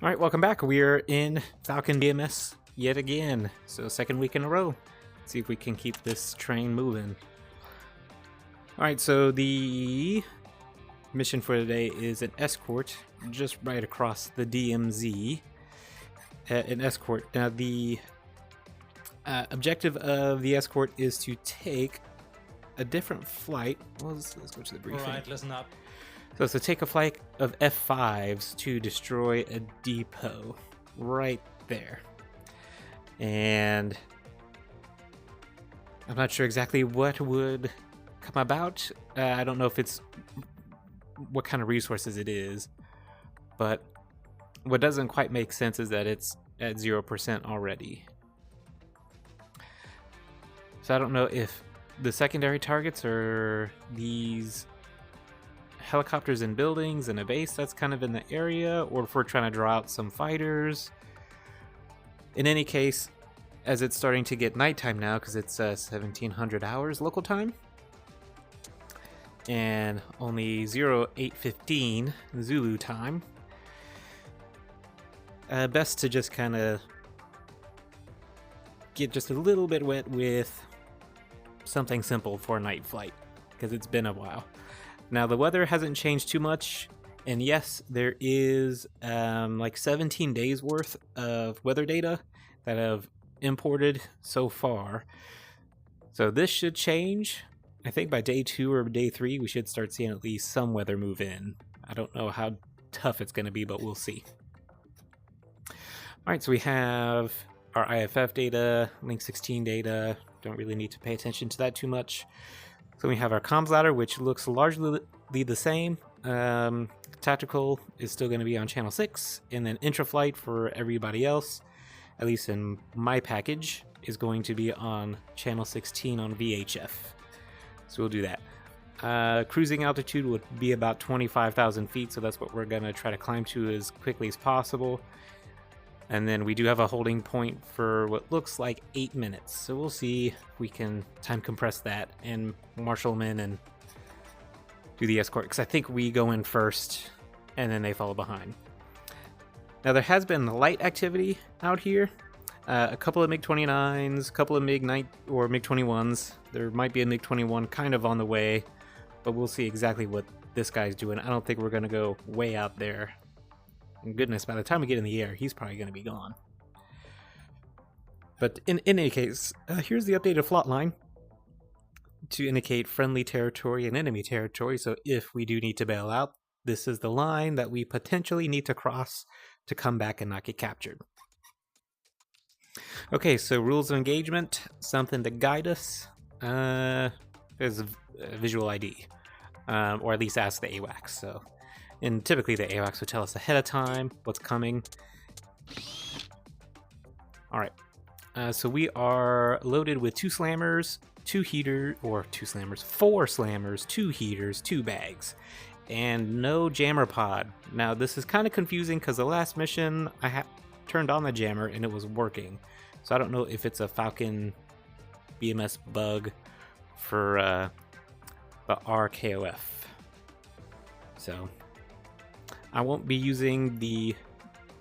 All right, welcome back. We are in Falcon BMS yet again. So second week in a row. Let's see if we can keep this train moving. All right, so the mission for today is an escort just right across the DMZ. An escort. Now the objective of the escort is to take a different flight. Well, let's go to the briefing. All right, listen up. So it's to take a flight of F5s to destroy a depot right there. And I'm not sure exactly what would come about. I don't know if it's what kind of resources it is, but what doesn't quite make sense is that it's at 0% already. So I don't know if the secondary targets are these helicopters in buildings and a base that's kind of in the area, or if we're trying to draw out some fighters. In any case, as it's starting to get nighttime now, because it's 1700 hours local time and only 0815 Zulu time, best to just kind of get just a little bit wet with something simple for a night flight, because it's been a while. Now the weather hasn't changed too much, and yes, there is like 17 days worth of weather data that have imported so far. So this should change. I think by day 2 or day 3 we should start seeing at least some weather move in. I don't know how tough it's going to be, but we'll see. Alright, so we have our IFF data, Link 16 data. Don't really need to pay attention to that too much. So we have our comms ladder, which looks largely the same. Tactical is still going to be on channel 6, and then intraflight for everybody else, at least in my package, is going to be on channel 16 on VHF. So we'll do that. Cruising altitude would be about 25,000 feet, so that's what we're going to try to climb to as quickly as possible. And then we do have a holding point for what looks like 8 minutes. So we'll see if we can time compress that and marshal them in and do the escort. Because I think we go in first and then they follow behind. Now there has been light activity out here. A couple of MiG-29s, a couple of MiG-21s. There might be a MiG-21 kind of on the way. But we'll see exactly what this guy's doing. I don't think we're going to go way out there. And goodness, by the time we get in the air, he's probably going to be gone. But in any case, here's the updated plot line to indicate friendly territory and enemy territory. So if we do need to bail out, this is the line that we potentially need to cross to come back and not get captured. Okay, so rules of engagement, something to guide us. There's a visual ID, or at least ask the AWACS. So. And typically the AWACS would tell us ahead of time what's coming. Alright, so we are loaded with 2 slammers, 2 heaters, or 2 slammers, 4 slammers, 2 heaters, 2 bags, and no jammer pod. Now this is kind of confusing because the last mission I turned on the jammer and it was working. So I don't know if it's a Falcon BMS bug for the RKOF. So I won't be using the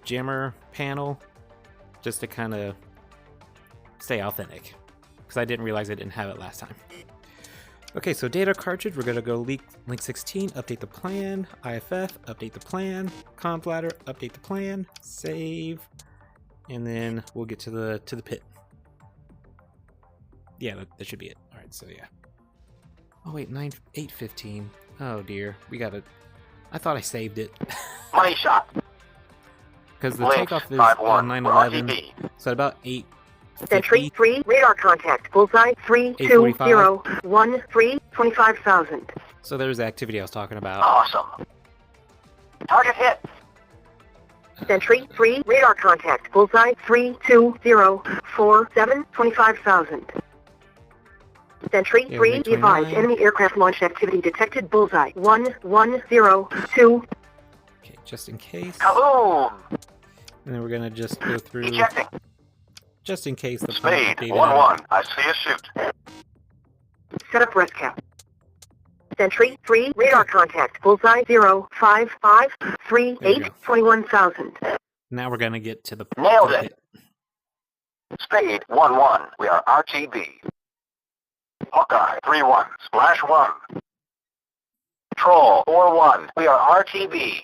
jammer panel just to kind of stay authentic, because I didn't realize I didn't have it last time. Okay, so data cartridge, we're going to go Link 16, update the plan, IFF, update the plan, comms ladder, update the plan, save, and then we'll get to the pit. Yeah, that should be it. Alright, so yeah. Oh wait, 8:15. Oh dear, we got to... I thought I saved it. Money shot. Because the takeoff is 9:11, so at about 8. Sentry 3, radar contact, bullseye 3201, 25,000. So there's the activity I was talking about. Awesome. Target hit. Sentry 3, radar contact, bullseye 32047, 25,000. Sentry 3, advised, enemy aircraft launch activity detected, bullseye 1102. Okay, just in case. Kaboom! And then we're gonna just go through, Ejecting. just in case the Speed data. 1-1. I see a shoot. Set up rest cap. Sentry 3, radar contact, bullseye 05538, 21,000. Now we're gonna get to the Nailed to the it. Spade 1-1. We are RTB. Hawkeye 3-1. Splash 1. Troll 4-1. We are RTB.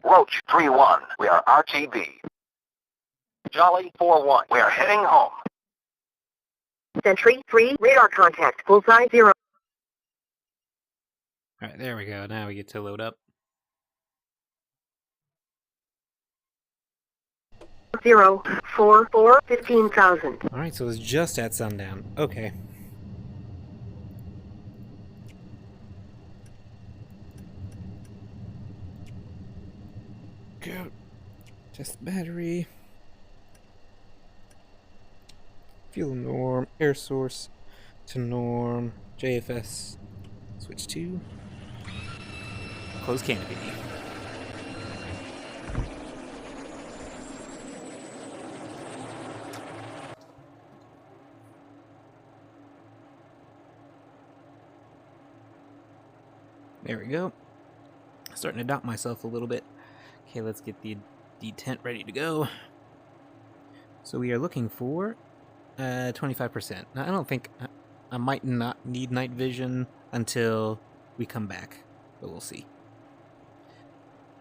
Roach 3-1. We are RTB. Jolly 4-1. We are heading home. Sentry 3, radar contact. Bullseye 0. All right, there we go. Now we get to load up. 0, 4, 4, 15,000. All right, so it's just at sundown. Okay. Go. Test battery. Fuel norm. Air source to norm. JFS. Switch to. Close canopy. There we go. Starting to doubt myself a little bit. Okay, let's get the detent ready to go. So we are looking for 25%. Now, I don't think I might not need night vision until we come back, but we'll see.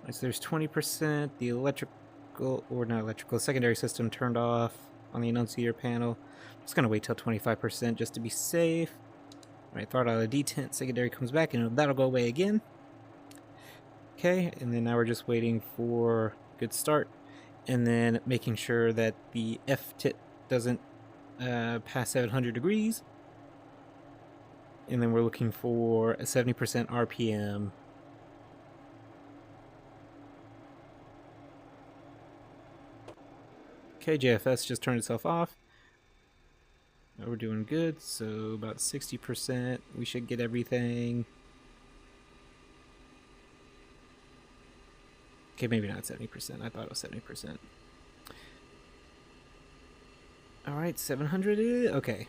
Right, so there's 20%. The electrical, or not electrical, secondary system turned off on the annunciator panel. I'm just gonna wait till 25% just to be safe. Alright, throw it out of detent, secondary comes back, and that'll go away again. Okay, and then now we're just waiting for good start, and then making sure that the F-tit doesn't pass 700 degrees. And then we're looking for a 70% RPM. Okay, JFS just turned itself off. Now we're doing good, so about 60%. We should get everything. Okay, maybe not 70%. I thought it was 70%. Alright, 700 is... Okay.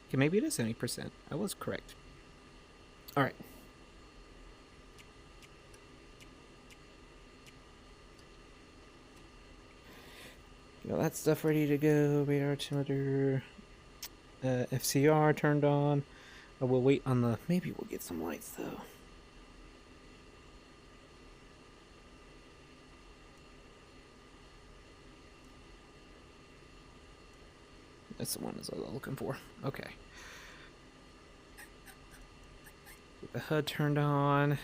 Okay, maybe it is 70%. I was correct. Alright. Got that stuff ready to go. Radar altimeter. FCR turned on. We'll wait on the... Maybe we'll get some lights, though. That's the one I was looking for. Okay. Get the HUD turned on.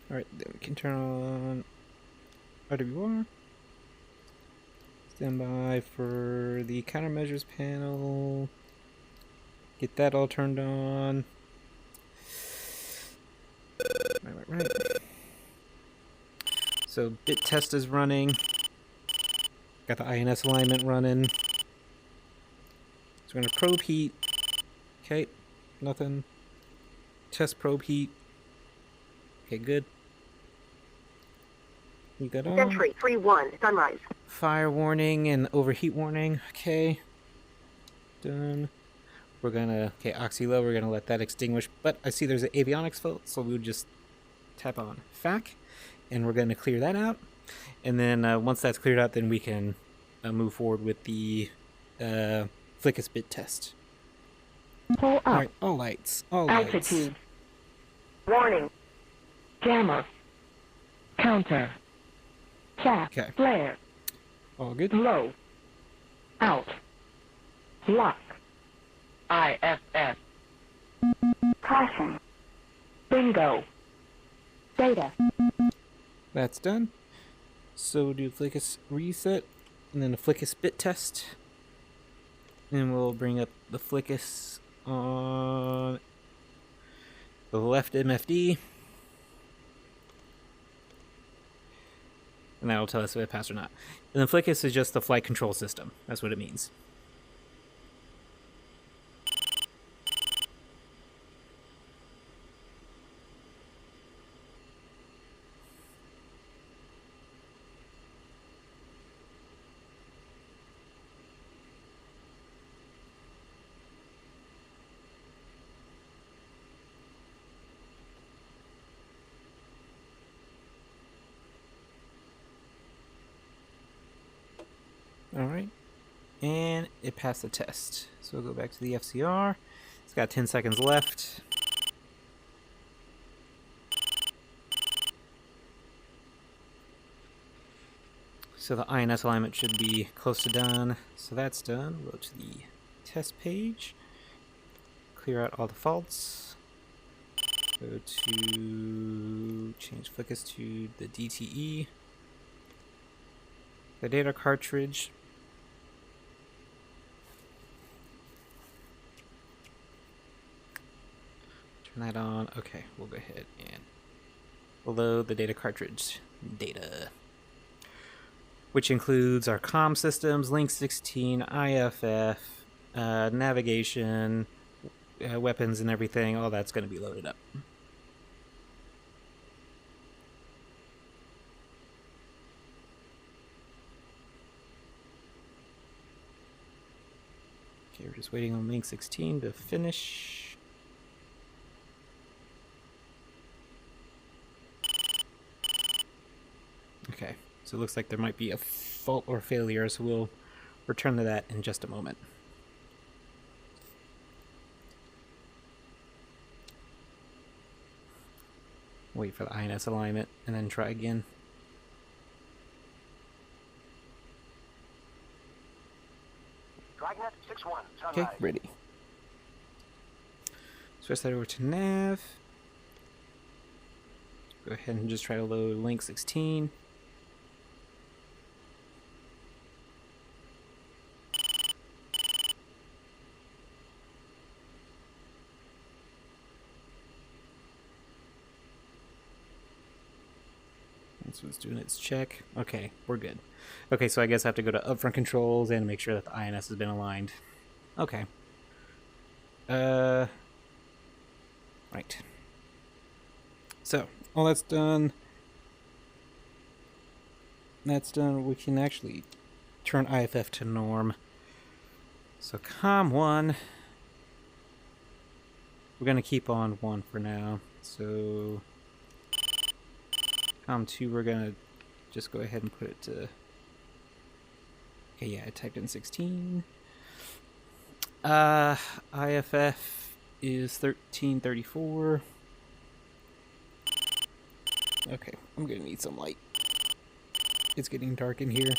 Alright, then we can turn on RWR. Stand by for the countermeasures panel. Get that all turned on. Right. So bit test is running. Got the INS alignment running. So we're gonna probe heat. Okay, nothing. Test probe heat. Okay, good. You got on. Sentry 3-1, sunrise. Fire warning and overheat warning. Okay. Done. We're gonna... Okay, oxy low, we're gonna let that extinguish. But I see there's an avionics fault, so we'll just tap on FAC. And we're gonna clear that out. And then once that's cleared out, then we can move forward with the Flickus bit test. Pull up. Alright, all lights. All lights. Altitude. Warning. Jammer. Counter. Chaff. Okay. Flare. All good. Low. Out. Lock. IFS. Caution. Bingo. Data. That's done. So we'll do Flickus reset, and then a Flickus bit test. And we'll bring up the Flickus on the left MFD. And that'll tell us if it passed or not. And then Flickus is just the flight control system. That's what it means. Alright. And it passed the test. So we'll go back to the FCR. It's got 10 seconds left. So the INS alignment should be close to done. So that's done. We'll go to the test page. Clear out all the faults. Go to change focus to the DTE. The data cartridge. Turn that on. Okay, we'll go ahead and load the data cartridge data, which includes our comm systems, Link 16, IFF, navigation, weapons and everything. All that's going to be loaded up. Okay, we're just waiting on Link 16 to finish. Okay, so it looks like there might be a fault or failure, so we'll return to that in just a moment. Wait for the INS alignment and then try again. Dragnet 6-1, Okay, sunrise. ready. Switch that over to nav. Go ahead and just try to load Link 16. So it's doing its check. Okay, we're good. Okay, so I guess I have to go to upfront controls and make sure that the INS has been aligned. Okay. Right. So, all that's done. That's done. We can actually turn IFF to norm. So, COM 1. We're going to keep on 1 for now. So, COM 2, we're going to just go ahead and put it to... Okay, yeah, I typed in 16. IFF is 1334. Okay, I'm going to need some light. It's getting dark in here.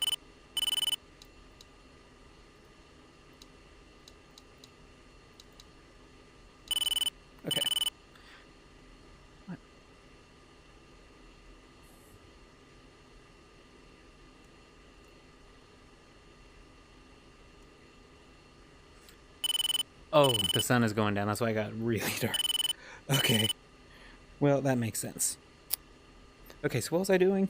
Okay. Oh, the sun is going down. That's why I got really dark. Okay. Well, that makes sense. Okay, so what was I doing?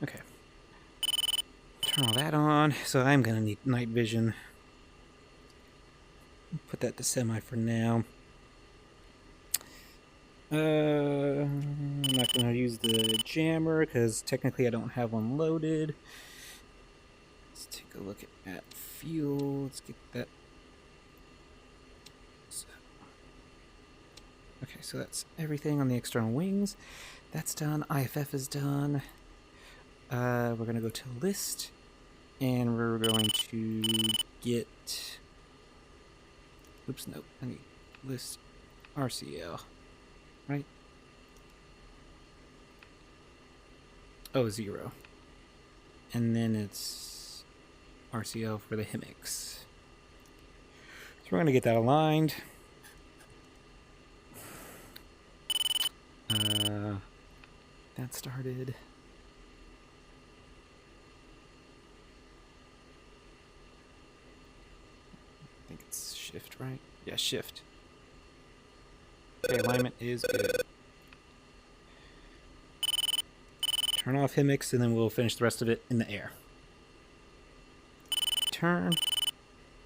Okay. Turn all that on. So I'm going to need night vision. Put that to semi for now. I'm not going to use the jammer because technically I don't have one loaded. Let's take a look at fuel. Let's get that. Okay, so that's everything on the external wings. That's done. IFF is done. We're going to go to list. And we're going to get... Oops, nope. I need list RCL. Right? Oh, 0. And then it's RCL for the HIMIX. So we're going to get that aligned. That started. I think it's shift, right? Yeah, shift. Okay, alignment is good. Turn off HIMIX and then we'll finish the rest of it in the air. Turn.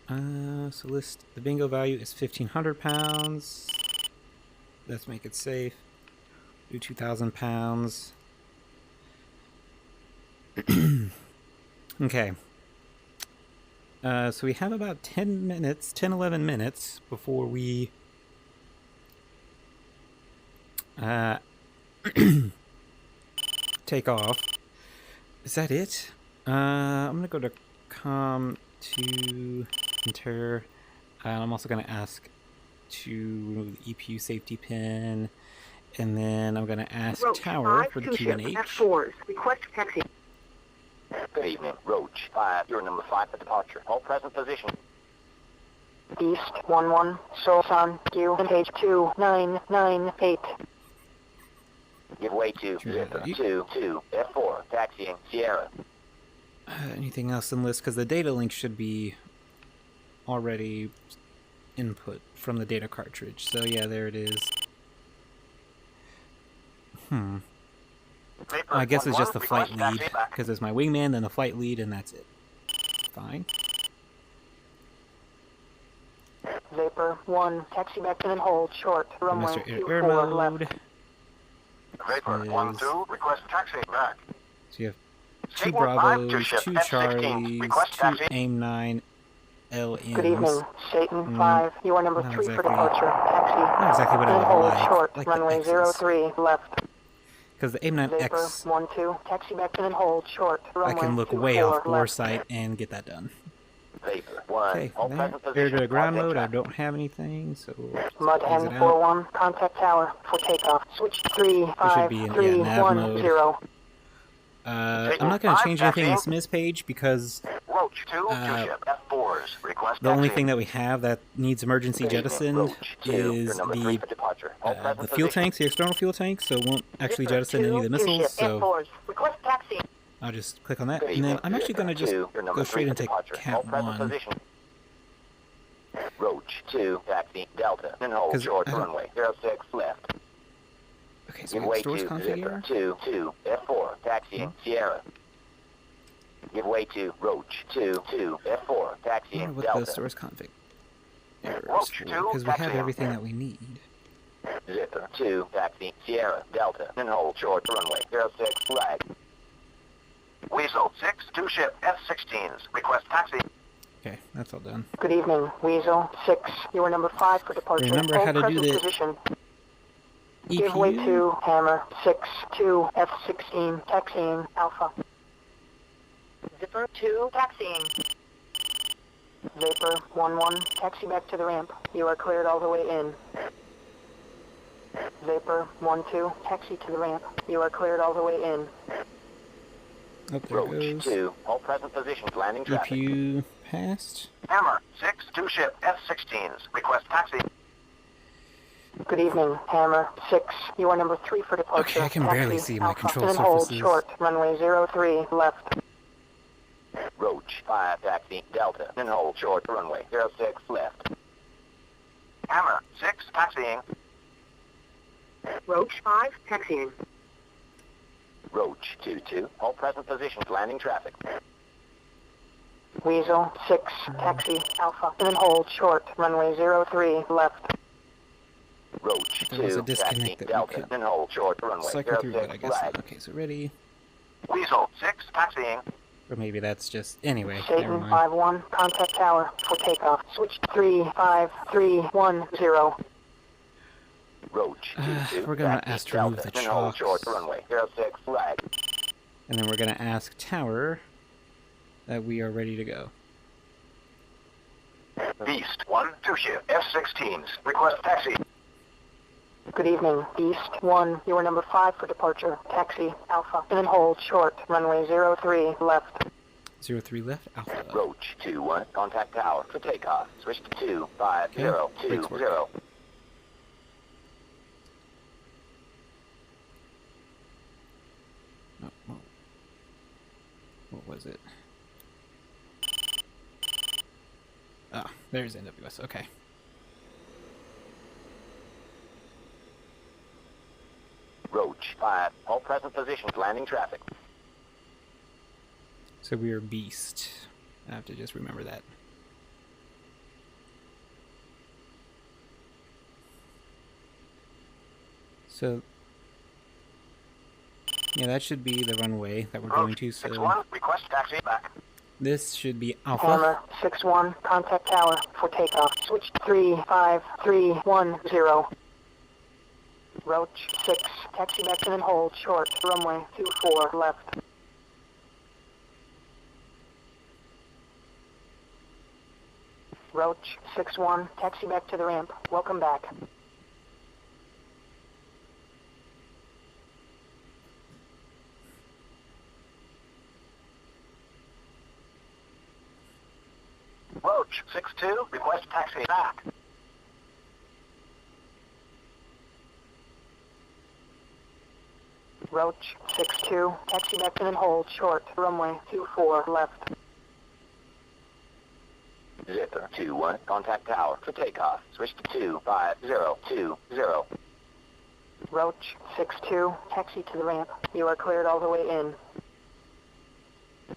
So list the bingo value is 1,500 pounds. Let's make it safe. Do 2,000 pounds. Okay. So we have about 10 minutes, 10, 11 minutes before we take off. Is that it? I'm gonna go to com to enter. I'm also gonna ask to remove the EPU safety pin, and then I'm gonna ask Roach Tower 5, for the 2 ship, QNH. F4s. Request taxi. Good evening, Roach 5. You're number 5 for departure. Hold present position. East 11, Solsan, QNH 2998. Give way to Sure, Zipper you- 22 F4. Taxiing Sierra. Anything else in list? Because the data link should be already input from the data cartridge. So yeah, there it is. Vapor I guess it's just the 11, flight request lead, taxi back. because it's my wingman, then the flight lead, and that's it. Fine. Vapor 1, taxi back in and hold, short, runway Master air 24 mode. left. Vapor is- 12, request taxi back. So you have two Satan 5 to Bravos, ship two F-16. Charlies, Request two taxi. AIM 9 LMs. Good evening, Satan 5. You are number not 3 for exactly- departure. Taxi. Not exactly what I in would hold, like. short, Like the runway X's. 03 left. Because the AIM Vapor 9X, 12, taxi back in and hold, short, I runway can look 24 way off bore left. sight and get that done. Vapor 1. Okay, Hold there. present Air position. to ground Contact mode, I traffic. don't have anything, so Mud let's exit out. M41, contact tower for takeoff. Switch We should be in, yeah, nav mode. 35310. I'm not going to change anything in the Smiths page because Roach 2 Uh, to ship F4s. Request the only taxi. thing that we have that needs emergency Good evening, jettisoned Roach 2. You're is number 3 for departure. Hold the present fuel position. tanks, the external fuel tanks, so it won't actually Zipper jettison any of the 2, missiles, ship so F4s. Request taxi. I'll just click on that, Good and then evening, I'm actually going to just Zipper 2. You're number go 3 straight for into departure. Cat Hold present 1. position. Roach 2, taxi Delta, and hold 'Cause short I don't- runway 06 left. Okay, so Give we have way stores to configure. Zipper 2 F4, taxiing Sierra. Give way to Roach 2 F4, I wonder taxiing what Delta. the stores config errors Roach for, 2, because we have taxiing. everything that we need. Zipper 2, taxi Sierra Delta, and hold short runway 06 flag. Weasel 6 to ship F-16s. Request taxi. Okay, that's all done. Good evening, Weasel 6. You are number 5 for departure. Remember Hold how to do present the position. Give way EPU? to Hammer 6 to F-16, taxiing Alpha. Zipper 2, taxiing. Vapor 11, taxi back to the ramp. You are cleared all the way in. Vapor 12, taxi to the ramp. You are cleared all the way in. Oh, there it Roach goes. 2, hold present position, landing traffic. EPU passed. Hammer 6 to ship F-16s. Request taxi. Good evening, Hammer 6. You are number 3 for departure. Okay, I can Taxi, barely see my Alpha. control and hold surfaces. short, runway 03 left. Roach 5, taxi Delta, and hold short runway 06 left. Hammer 6, taxiing. Roach 5, taxiing. Roach 2, hold present position, landing traffic. Weasel 6, taxi Alpha. And hold short, runway 03 left. Roach There was a 2, disconnect taxi that we Delta, could and hold short runway cycle through, but I 06 guess flag. not. Okay, so ready. Weasel 6, taxiing. Or maybe that's just... Anyway, never Satan mind. 5-1, contact tower for takeoff. Switch 35310. Roach 2, we're gonna taxi ask to remove Delta, the and hold short chocks. runway 06 flag. And then we're going to ask Tower that we are ready to go. Beast 1 to ship F-16s. Request taxi. Good evening, Beast 1. You are number 5 for departure. Taxi Alpha. And hold short, runway 03 left. 03 left, Alpha. Roach 2-1, contact tower for takeoff. Switch to 25020. Oh, whoa. What was it? Ah, there's NWS. Okay. Roach 5, hold present position, landing traffic. So we are Beast. I have to just remember that. So, yeah, that should be the runway that we're going to. So, Roach 6-1, request taxi back. This should be Alpha. Hammer 6-1, contact tower for takeoff. Switch 35310. Roach 6, taxi back and hold short, runway 24 left. Roach 6-1, taxi back to the ramp. Welcome back. Roach 6-2, request taxi back. Roach 6-2, taxi back and hold short, runway 24 left. Zipper 2-1, contact tower for takeoff. Switch to 25020. Roach 6-2, taxi to the ramp. You are cleared all the way in.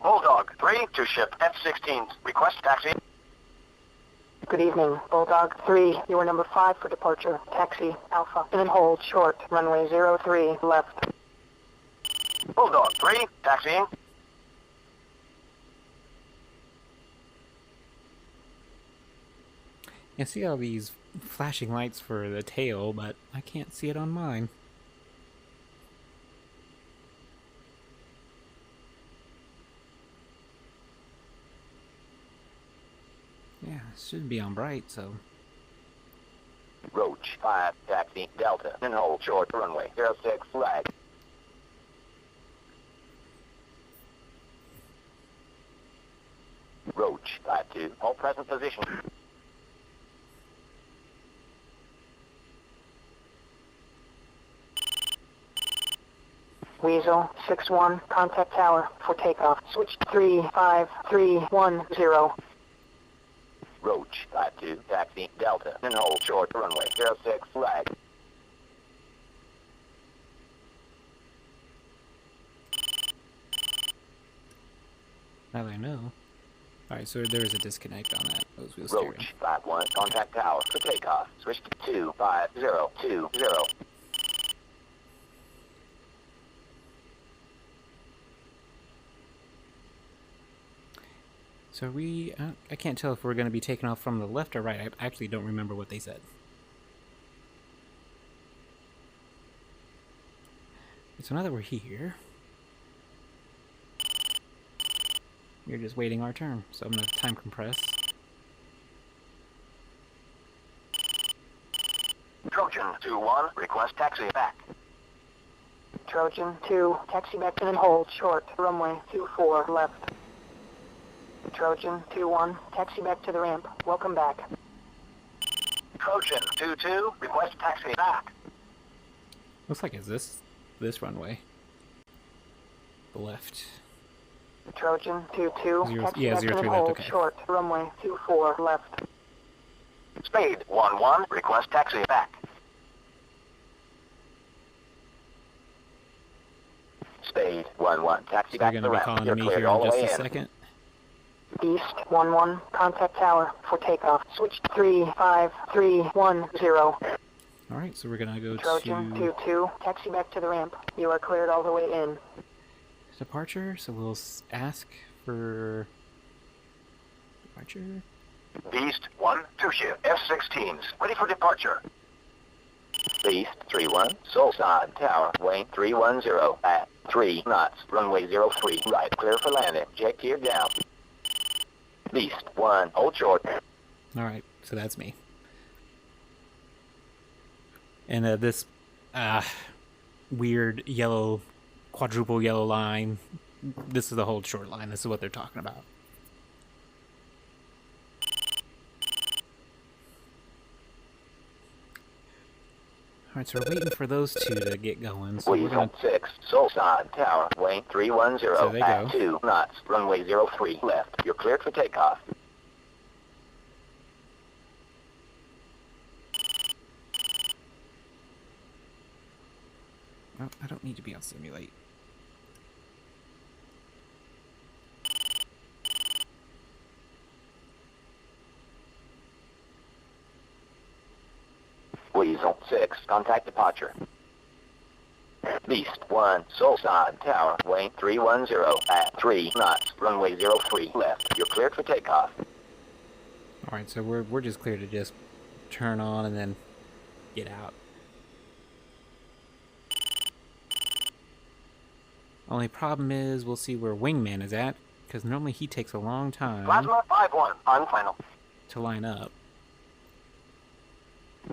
Bulldog 3 to ship F-16s. Request taxi. Good evening, Bulldog 3. You are number 5 for departure. Taxi, Alpha, and then hold short, runway 03 left. Bulldog 3, taxiing. I see all these flashing lights for the tail, but I can't see it on mine. Yeah, it should be on bright, so... Roach 5, taxi, Delta, and hold short, runway 06 flag. Roach 5-2, hold present position. Weasel 6-1, contact tower for takeoff. Switch 35310. Roach 5-2, taxi, Delta, and hold short, runway 06 flag. Now that I know. Alright, so there is a disconnect on that nose wheel steering. Roach 5-1, contact tower for takeoff. Switch to 25020. So I can't tell if we're going to be taking off from the left or right. I actually don't remember what they said. So now that we're here, we're just waiting our turn. So I'm going to time compress. Trojan 2-1, request taxi back. Trojan 2, taxi back and then hold short, runway 24 left. Trojan 2-1, taxi back to the ramp. Welcome back. Trojan 2-2, request taxi back. Looks like it's this runway. The left. Trojan 2-2, taxi yeah, back 03 and then left, hold okay. short, runway 24 left. Spade 1-1, request taxi back. Spade 1-1, taxi So back they're to the going to be ramp. calling You're to me cleared here all in the just way a in. second. East 1-1, contact tower for takeoff. Switch 35310. Alright, so we're going to go Trojan to 2-2, taxi back to the ramp. You are cleared all the way in. departure. So we'll ask for departure. Beast 1, 2 ship F-16s, ready for departure. Beast 3-1, Solside Tower, Wayne 310, at 3 knots, runway 03, right, clear for landing, jet gear down. Beast 1, hold short. Alright, so that's me. And this weird yellow, quadruple yellow line, this is the hold short line. This is what they're talking about. Alright, so we're waiting for those two to get going. So we're going Weasel 6, Solside Tower, Wayne 310, So they at go. 2 knots, runway 03, left, you're cleared for takeoff. Oh, I don't need to be on simulate. Weasel 6, contact departure. Beast 1, Solside Tower, Wayne 310 at 3 knots, runway 03 left. You're cleared for takeoff. Alright, so we're just clear to just turn on and then get out. Only problem is we'll see where Wingman is at, because normally he takes a long time Plasma 5-1, on final. to line up.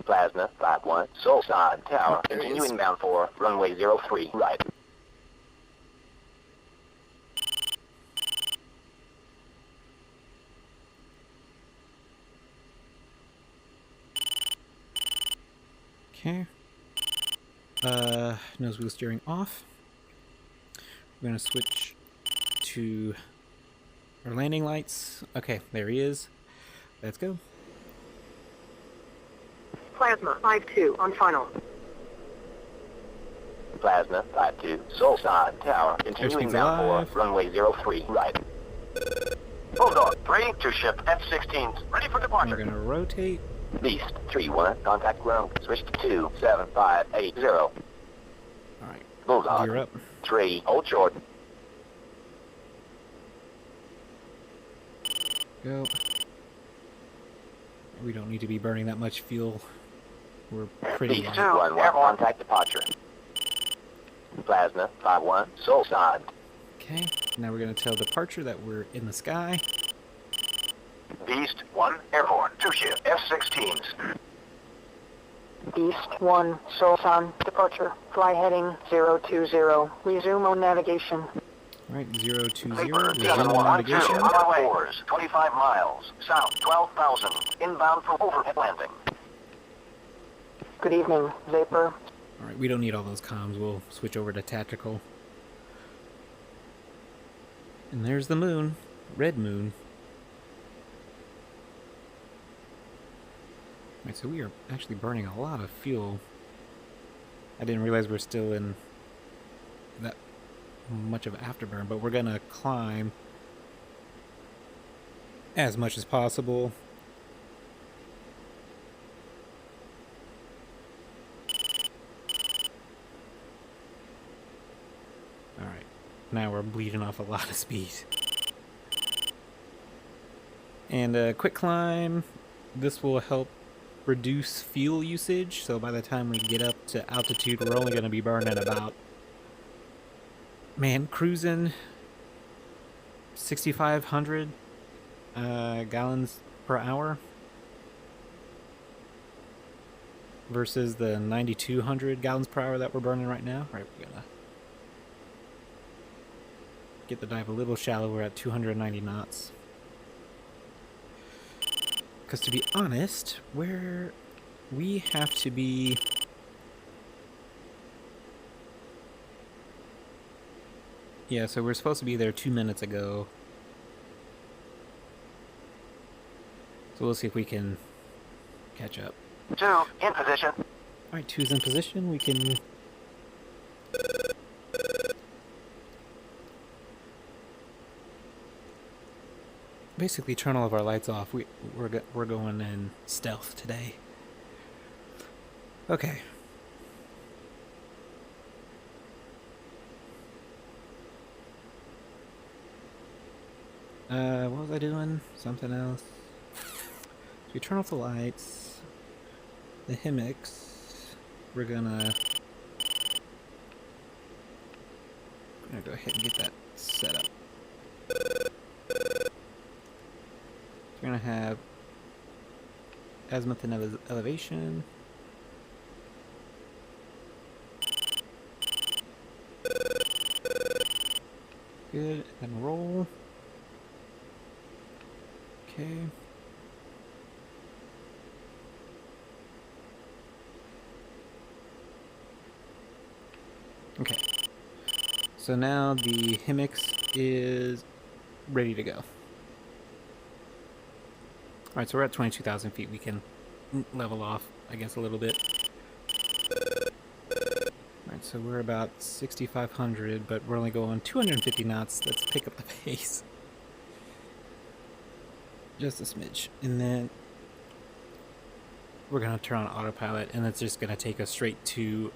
Plasma 5-1, Solside Tower, There he continue is. inbound for runway 03 right. Okay. Nose wheel steering off. We're gonna switch to our landing lights. Okay, there he is. Let's go. Plasma 5-2 on final. Plasma 5-2, Solside Tower, continue Airspeed's inbound alive. for runway 03 right. Bulldog 3 to ship F-16s, ready for We're departure. gonna rotate. Beast 3-1, contact ground, switch to 27580. Alright, Bulldog gear up. 3, hold short. Go. We don't need to be burning that much fuel. We're pretty Beast light. 1-1, contact departure. Plasma 5-1, Solside. Okay, now we're gonna tell departure that we're in the sky. Beast 1, airborne, 2 ship F-16s. Beast 1, Solsan, departure. Fly heading 020. Resume on navigation. Alright, 020, Paper resume 712, navigation. on our way. 25 miles, south 12,000, inbound for overhead landing. Good evening, Vapor. Alright, we don't need all those comms, we'll switch over to tactical. And there's the moon. Red moon. Right, so we are actually burning a lot of fuel. I didn't realize we're still in that much of afterburn, but we're gonna climb as much as possible. Alright, now we're bleeding off a lot of speed. And a quick climb, this will help reduce fuel usage, so by the time we get up to altitude, we're only going to be burning about, cruising 6,500 gallons per hour versus the 9,200 gallons per hour that we're burning right now. Right, we're gonna get the dive a little shallow. We're at 290 knots. Because to be honest, we have to be... Yeah, so we're supposed to be there 2 minutes ago. So we'll see if we can catch up. 2, in position. Alright, 2's in position. We can... basically turn all of our lights off. We're going in stealth today. Okay. What was I doing? Something else. So we turn off the lights. The hammocks. We're gonna go ahead and get that set up. We're gonna have azimuth and elevation. Good, and roll. Okay. Okay. So now the hammocks is ready to go. Alright, so we're at 22,000 feet. We can level off, I guess, a little bit. Alright, so we're about 6,500, but we're only going 250 knots. Let's pick up the pace. Just a smidge. And then we're going to turn on autopilot, and it's just going to take us straight to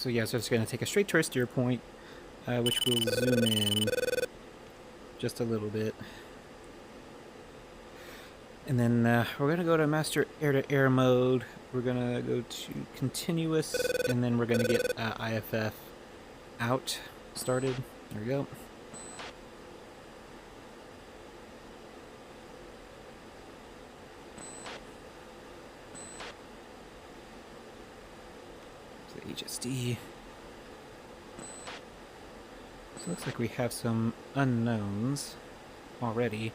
So yeah, so it's going to take us straight to our steer point, which will zoom in just a little bit. And then we're going to go to master air-to-air mode. We're going to go to continuous, and then we're going to get IFF out started. There we go. So HSD. So it looks like we have some unknowns already.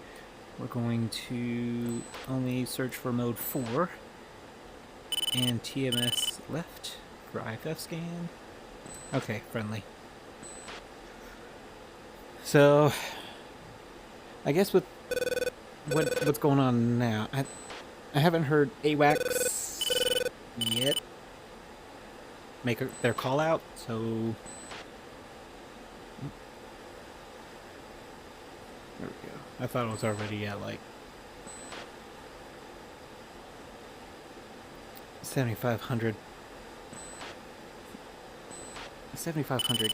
We're going to only search for mode 4 and TMS left for IFF scan. Okay, friendly. So I guess with what's going on now, I haven't heard AWACS yet make their call out, so there we go. I thought it was already at like 7,500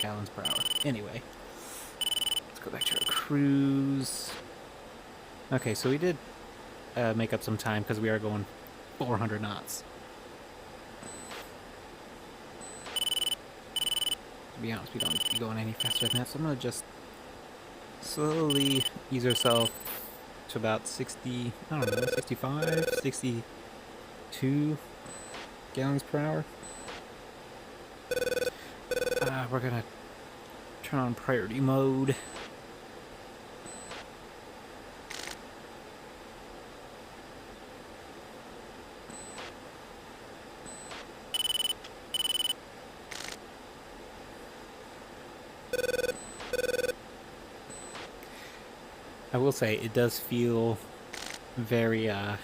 gallons per hour. Anyway, let's go back to our cruise. Okay, so we did make up some time because we are going 400 knots. To be honest, we don't need to be going any faster than that, so I'm going to just slowly ease ourselves to about 60, I don't know, 65, 62 gallons per hour. We're going to turn on priority mode. I will say it does feel very Alright,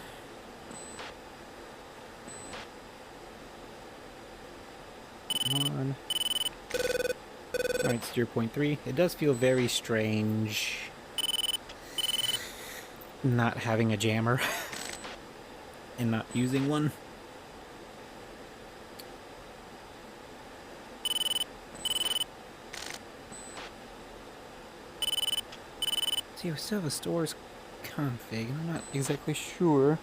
steer point 3. It does feel very strange not having a jammer and not using one. See, we still have a stores config, and I'm not exactly sure.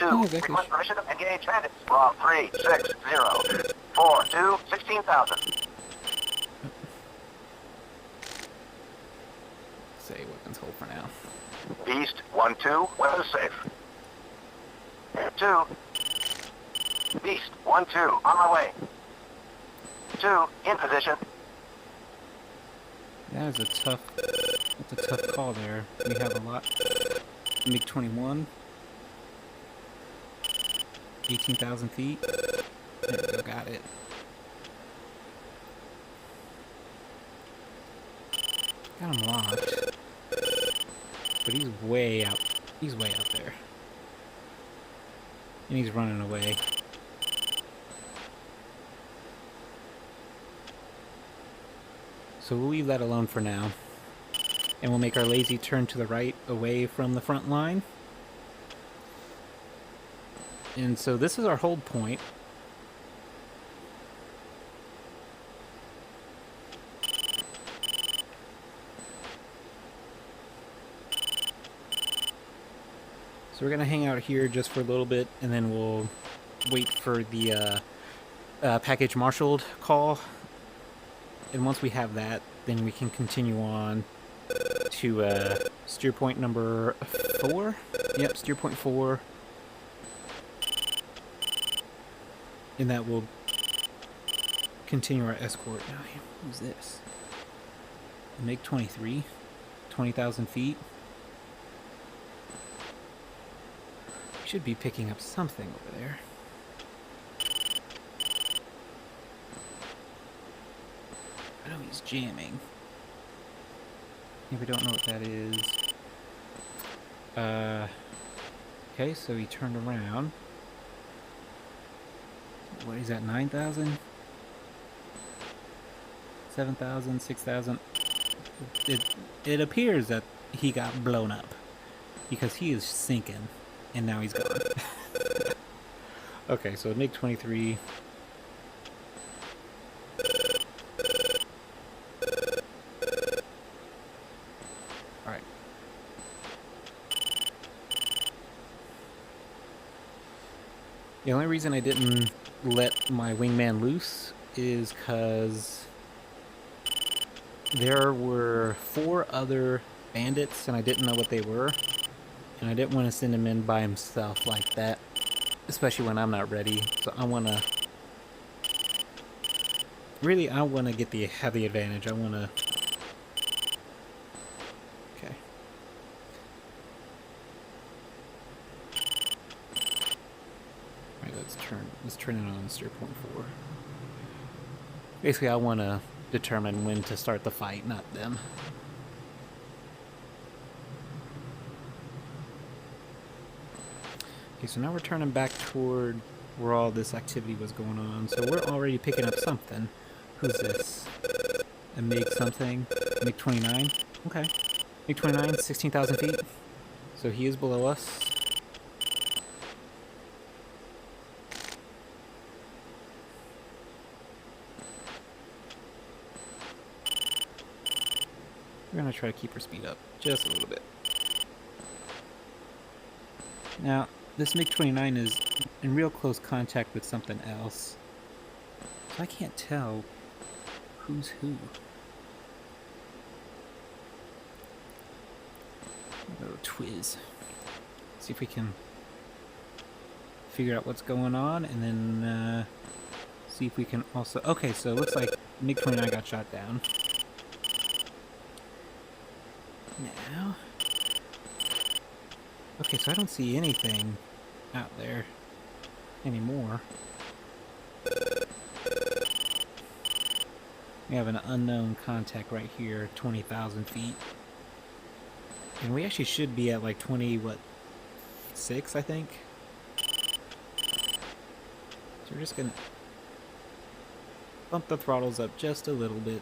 Request permission to engage bandits. Wrong 360 42 16,000. Say weapons hold for now. Beast 1-2, weapons safe. 2. Beast 1-2, on my way. 2, in position. That is a tough. That's a tough call there. We have a lot. MiG-21. 18,000 feet. There we go, got it. Got him locked. But he's way out. He's way out there. And he's running away. So we'll leave that alone for now. And we'll make our lazy turn to the right away from the front line. And so this is our hold point. So we're going to hang out here just for a little bit, and then we'll wait for the package marshaled call. And once we have that, then we can continue on to steer point number 4. Yep, steer point 4. And that will continue our escort. Now, who's this? MiG-23, 20,000 feet. Should be picking up something over there. I know he's jamming. Yeah, we don't know what that is. Okay, so he turned around. What is that, 9,000? 7,000, 6,000? It appears that he got blown up. because he is sinking, and now he's gone. Okay, so MiG-23. Alright. The only reason I didn't let my wingman loose is because there were 4 other bandits, and I didn't know what they were. And I didn't want to send him in by himself like that, especially when I'm not ready. So I want to... Really, I want to have the advantage. I want to... Okay. Alright, let's turn it on steer point 4. Basically, I want to determine when to start the fight, not them. Okay, so now we're turning back toward where all this activity was going on. So we're already picking up something. Who's this? A MiG something? MiG-29? Okay. MiG-29, 16,000 feet. So he is below us. We're going to try to keep her speed up just a little bit. Now, this MiG-29 is in real close contact with something else. So I can't tell who's who. A little Twiz. See if we can figure out what's going on, and then see if we can also... Okay, so it looks like MiG-29 got shot down. Now... Okay, so I don't see anything out there anymore. We have an unknown contact right here, 20,000 feet. And we actually should be at like 6, I think. So we're just gonna bump the throttles up just a little bit.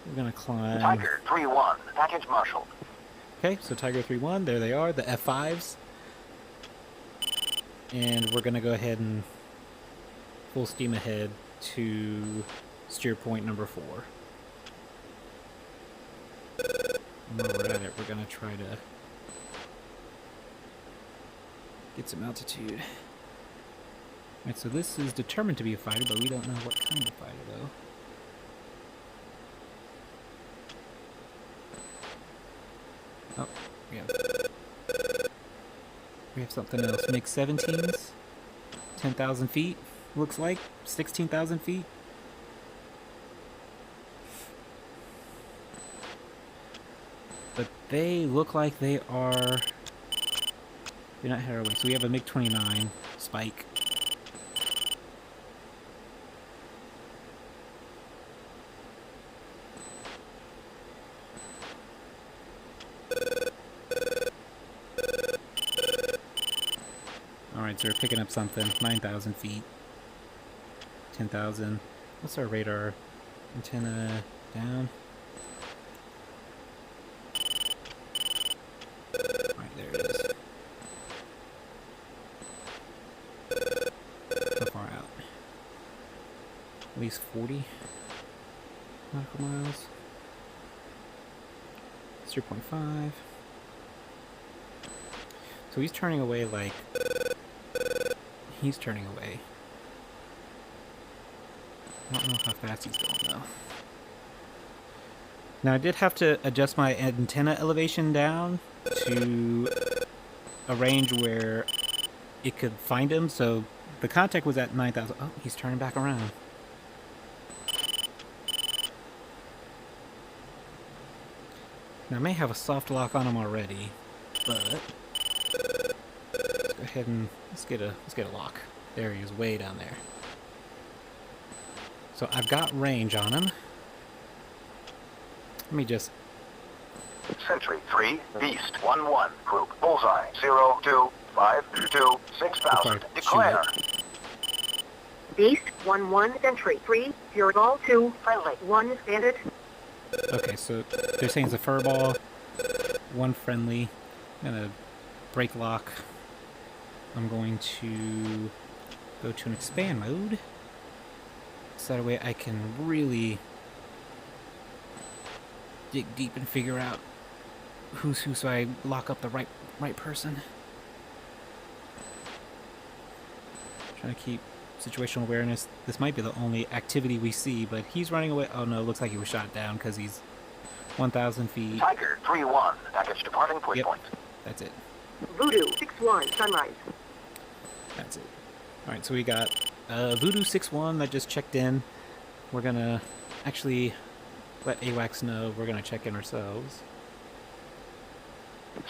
We're gonna climb. Tiger 3-1, package marshaled. Okay, so Tiger 3-1, there they are, the F5s. And we're gonna go ahead and full steam ahead to steer point number 4. And while we're at it, we're gonna try to get some altitude. Alright, so this is determined to be a fighter, but we don't know what kind of fighter though. Oh, we have something else. MiG-17s, 10,000 feet, looks like 16,000 feet. But they look like they are... They're not headed away. So we have a MiG-29 Spike. Alright, so we're picking up something. 9,000 feet. 10,000. What's our radar? Antenna down. Right, there it is. How far out? At least 40 nautical miles. 0.5. So he's turning away like... He's turning away. I don't know how fast he's going though. Now I did have to adjust my antenna elevation down to a range where it could find him, so the contact was at 9,000. Oh, he's turning back around. Now I may have a soft lock on him already, but let's go ahead and let's get a lock. There he is, way down there. So I've got range on him. Let me just... Sentry 3, Beast 1-1, group bullseye 025 6000. Declare. Beast 1-1 Sentry 3, Fury Ball 2, friendly 1 Bandit. Okay, so they're saying it's a furball, one friendly. I'm gonna break lock. I'm going to go to an expand mode, so that way I can really dig deep and figure out who's who, so I lock up the right person. Trying to keep situational awareness. This might be the only activity we see, but he's running away. Oh no, looks like he was shot down because he's 1,000 feet. Tiger 3-1. Package departing push point. That's it. Voodoo 6-1, sunrise. That's it. Alright, so we got Voodoo 6-1 that just checked in. We're gonna actually let AWACS know we're gonna check in ourselves.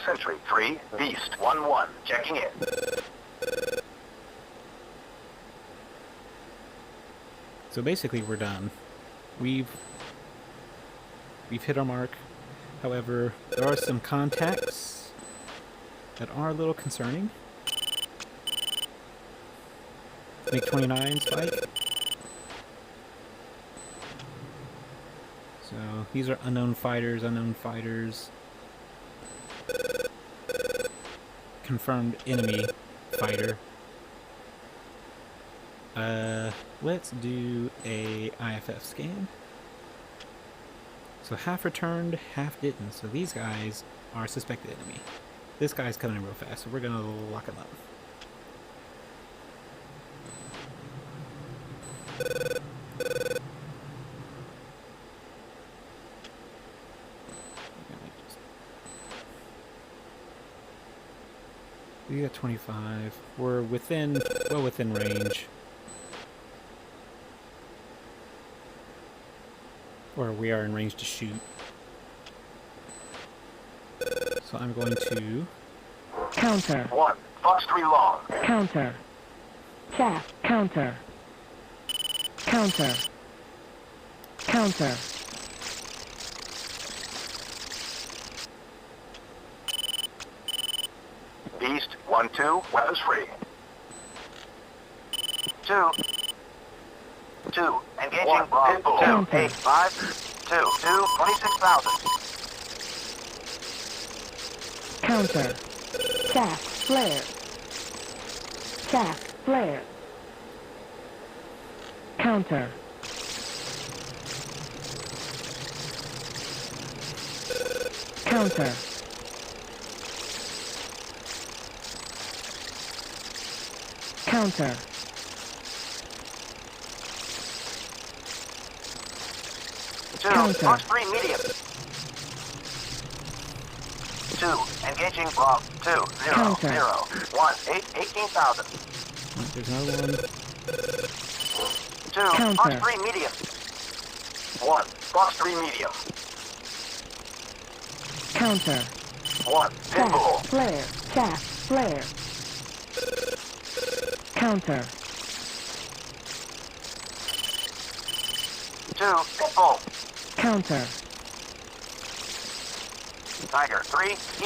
Sentry 3, Beast 1-1. Checking in. So basically we're done. We've hit our mark. However, there are some contacts that are a little concerning. MiG-29 spike. So these are unknown fighters. Confirmed enemy fighter. Let's do a IFF scan. So half returned, half didn't. So these guys are suspected enemy. This guy's coming in real fast, so we're gonna lock him up. We got 25. We're well within range. Or we are in range to shoot. So I'm going to... Counter. 1, Fox 3 long. Counter. Chaff. Counter. Counter. Counter. Beast 1-2. Weapons free. 2. 2. Engaging. 2, Counter. 8, 5. 2, 26,000. Counter. Chaff. Flare. Chaff. Flare. Counter. Counter. Counter. 2, Counter. Fox 3 medium. 2, engaging block. 2, 0, Counter. 0, 1, 18,000. There's another one. 2, Counter. Fox 3 medium. 1, Fox 3 medium. Counter. 1, Chaff. pinball. Flare. Chaff. Flare. Counter. 2, pinball. Counter. Tiger 3, 2,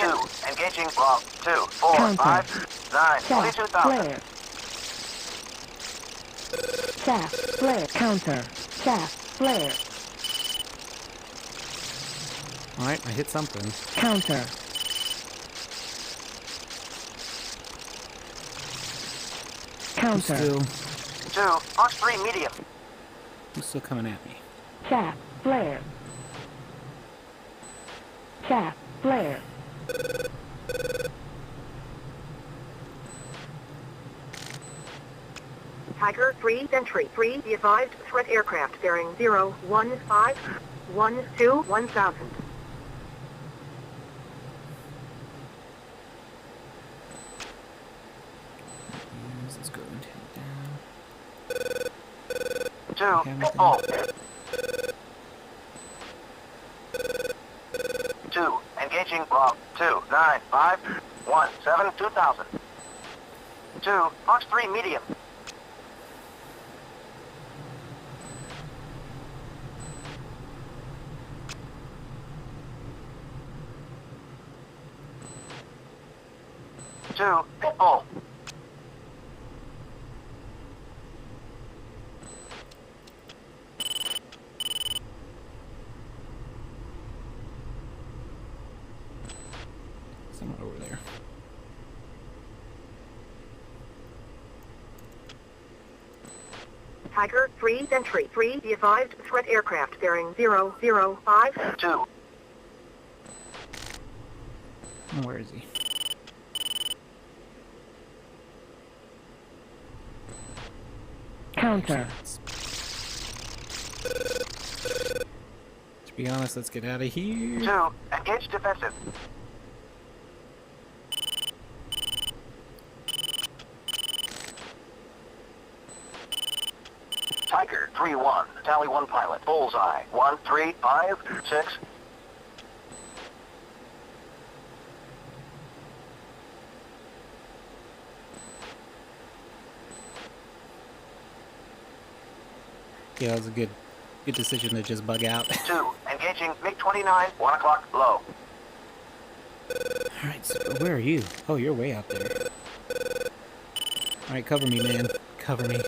engaging block. 2, 4, Counter. 5, 9, Chaff. 22,000. Flare. Chaff. Flare. Counter. Chaff. Flare. Alright, I hit something. Counter. Counter. Still, 2, Fox 3 medium. who's still coming at me? Chaff. Flare. Chaff. Flare. Tiger 3, Sentry 3, be advised, threat aircraft bearing 01512 1000. Let's go and head down. 2, Hamilton. pinball. 2, engaging block. 2, 9, 5, 1, 7, 2,000. 2, Fox 3 medium. Two, pitbull. Tiger 3 Sentry 3, be advised, threat aircraft bearing 005. 2. Where is he? Counter. To be honest, let's get out of here. 2. Engage defensive. Tiger 3-1. Tally 1 pilot. Bullseye. 1, 3, 5, 6. Yeah, that was a good decision to just bug out. 2. Engaging MiG-29. 1 o'clock. Low. Alright, so where are you? Oh, you're way out there. Alright, cover me, man. Cover me.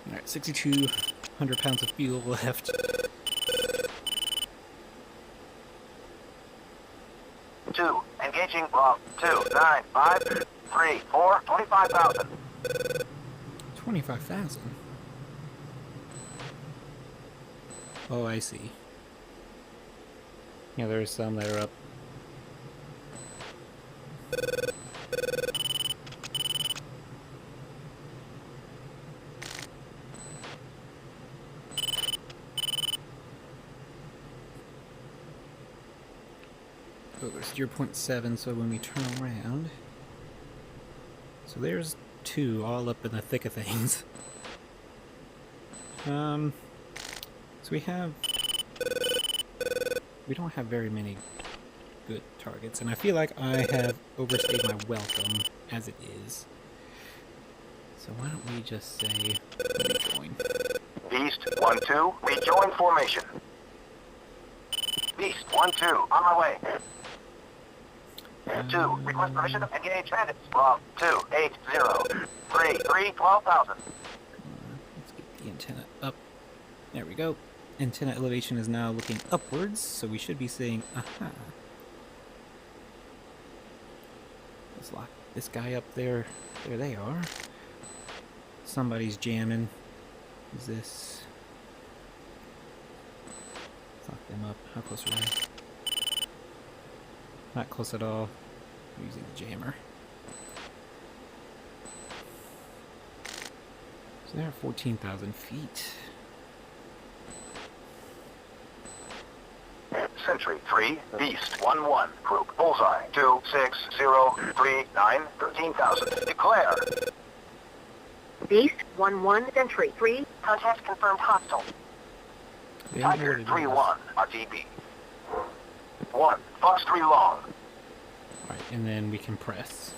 Alright, 6,200 pounds of fuel left. 2. Engaging block. 2, 9, 5, 3, 4, 25,000. 25,000? Oh, I see. Yeah, there's some that are up. Oh, there's 0.7, so when we turn around... So there's 2 all up in the thick of things. So we have... We don't have very many good targets, and I feel like I have overstayed my welcome as it is. So why don't we just say, rejoin. Beast 1-2. Rejoin formation. Beast 1-2. On my way. 2. Request permission to engage bandits. Block 2, 8, 0. 3, 3, 12,000. Let's get the antenna up. There we go. Antenna elevation is now looking upwards, so we should be saying, aha. Let's lock this guy up there. There they are. Somebody's jamming. Who's this? Let's lock them up. How close are they? Not close at all. I'm using the jammer. So they're 14,000 feet. Sentry 3, Beast 1-1. Group Bullseye 2, 6, 0, 3, 9, 13,000. Declare. Beast 1-1 Sentry 3, contact confirmed hostile. They don't know Tiger what it is. 3-1. RTB. 1. Fox 3 long. Right, and then we can press.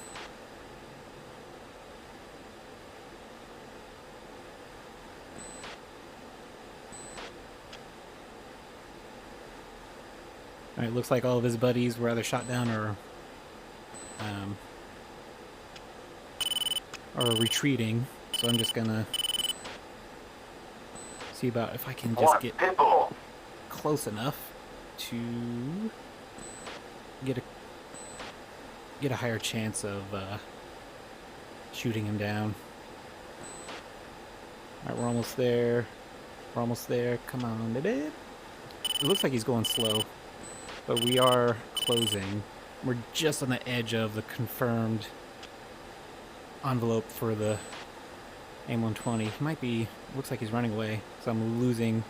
Alright, looks like all of his buddies were either shot down or retreating. So I'm just gonna see about if I can just 1. get Pitbull. close enough to get a higher chance of shooting him down. Alright, we're almost there. We're almost there. Come on, baby. It looks like he's going slow, but we are closing. We're just on the edge of the confirmed envelope for the AIM-120. He might be... Looks like he's running away, so I'm losing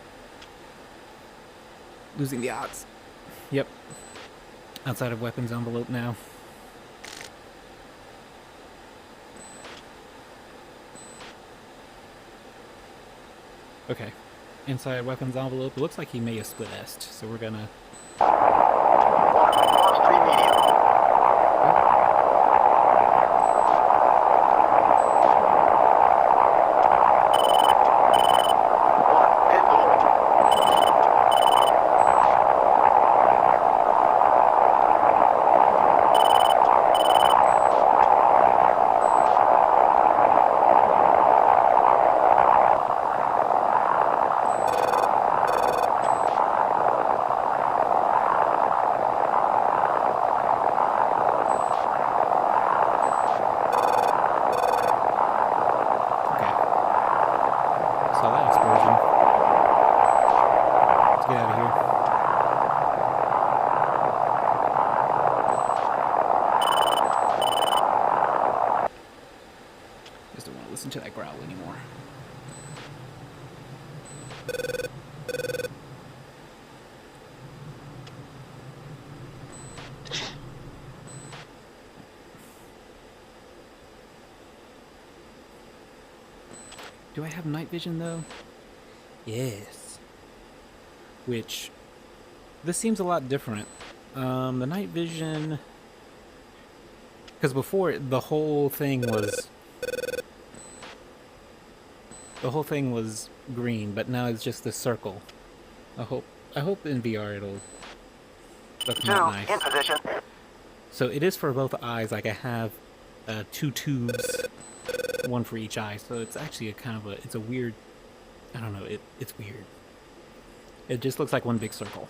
the odds. Yep. Outside of weapons envelope now. Okay. Inside weapons envelope, it looks like he may have split est, so we're gonna... 1. Fox 3 medium. 1. Pitbull. listen to that growl anymore. Do I have night vision though? Yes. Which, this seems a lot different. The night vision, because before the whole thing was green, but now it's just this circle. I hope in VR it'll come out nice. In position. So it is for both eyes. Like I have 2 tubes, one for each eye. So it's actually it's a weird. I don't know. It's weird. It just looks like one big circle,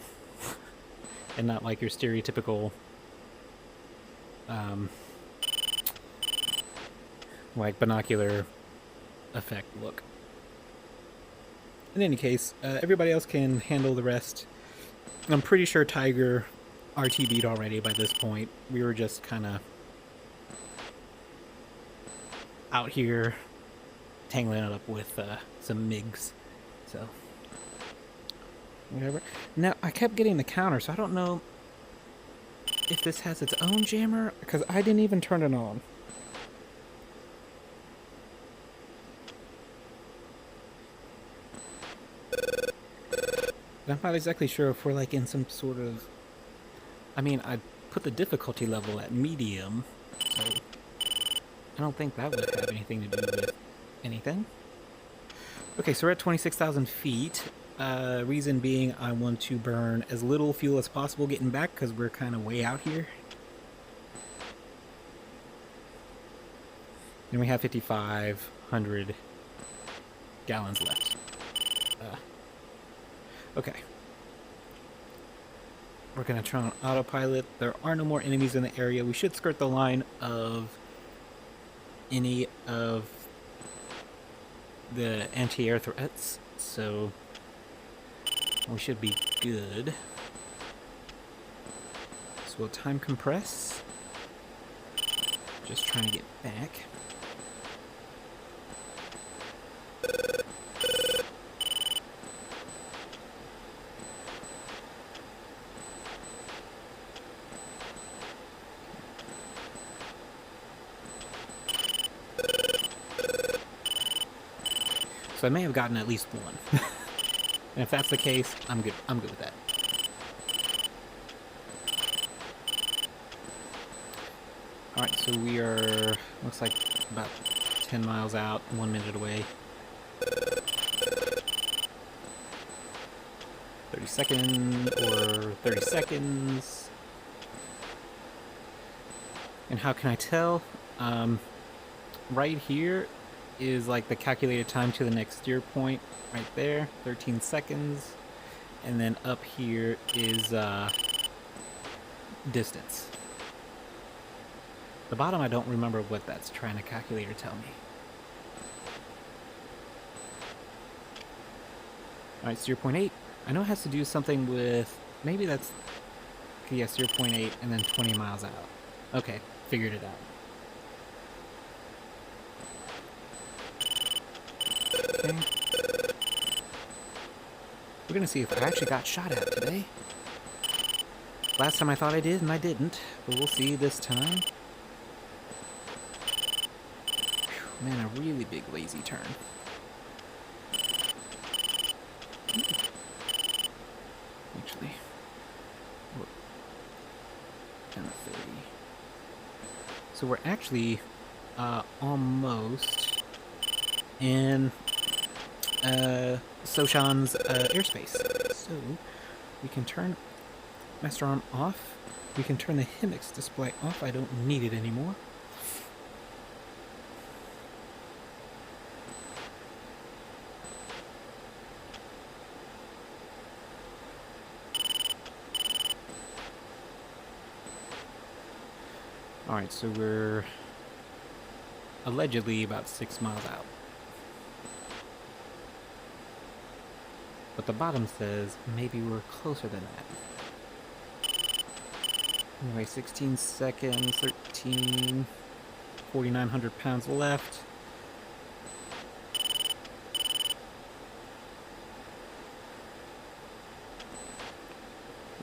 and not like your stereotypical, like binocular effect look. In any case, everybody else can handle the rest. I'm pretty sure Tiger RTB'd already by this point. We were just kind of out here tangling it up with some MiGs. So, whatever. Now, I kept getting the counter, so I don't know if this has its own jammer, because I didn't even turn it on. I'm not exactly sure if we're like in some sort of... I mean, I put the difficulty level at medium, so I don't think that would have anything to do with anything. Okay, so we're at 26,000 feet. Reason being I want to burn as little fuel as possible getting back, because we're kind of way out here. And we have 5,500 gallons left. Okay. We're going to turn on autopilot. There are no more enemies in the area. We should skirt the line of any of the anti-air threats, so we should be good. So we'll time compress. Just trying to get back. So I may have gotten at least one. And if that's the case, I'm good. I'm good with that. Alright, so we are, looks like about 10 miles out, 1 minute away. 30 seconds. And how can I tell? Right here is like the calculated time to the next steer point right there, 13 seconds. And then up here is distance. The bottom, I don't remember what that's trying to calculate or tell me. Alright, steer point 8. I know it has to do something with, maybe that's, yeah, steer point 8 and then 20 miles out. Okay, figured it out. Okay. We're gonna see if I actually got shot at today. Last time I thought I did and I didn't, but we'll see this time. Whew, man, a really big lazy turn. Actually, kind of 30. So we're actually almost in Soshan's airspace. So we can turn master arm off. We can turn the HIMX display off. I don't need it anymore. Alright, so we're allegedly about 6 miles out. But the bottom says maybe we're closer than that. Anyway, 16 seconds, 13, 4,900 pounds left.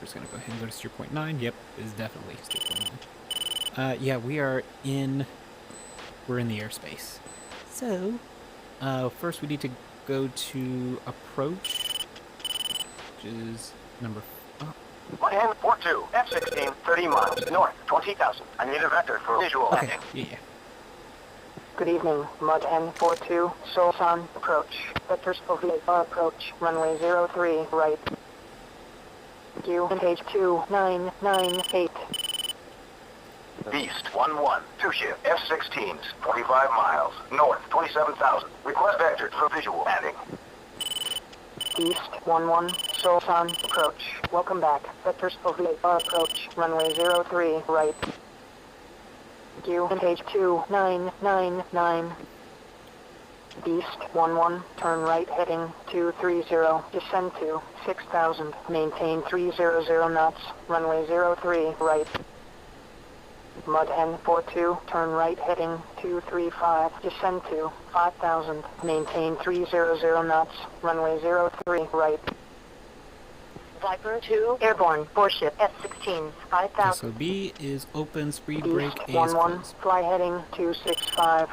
just gonna go ahead and go to steer point 9. Yep, it's definitely steer point 9. Yeah, we're in the airspace. So, first we need to go to approach, which is number. Oh, Land 42, F-16, 30 miles north, 20,000. I need a vector for visual okay. landing. Yeah. Good evening, Mud N42, Solsan, approach. Vectors for VFR approach, runway 03, right. Q and H2998. Beast 1-1, 2-ship, F-16s, 45 miles north, 27,000. Request vector for visual landing. East 1-1, Solsan, approach. Welcome back. Vectors for VFR approach, runway 03, right. Q and H2999. East 1-1, turn right heading 230, descend to 6,000, maintain 300 knots, runway 03, right. Mud N42, turn right heading 235, descend to 5,000, maintain 300 knots, runway 03, right. Viper 2, airborne, 4-ship, F-16, 5,000. So B is open, speed East brake, A is 1-1, closed. fly heading 265.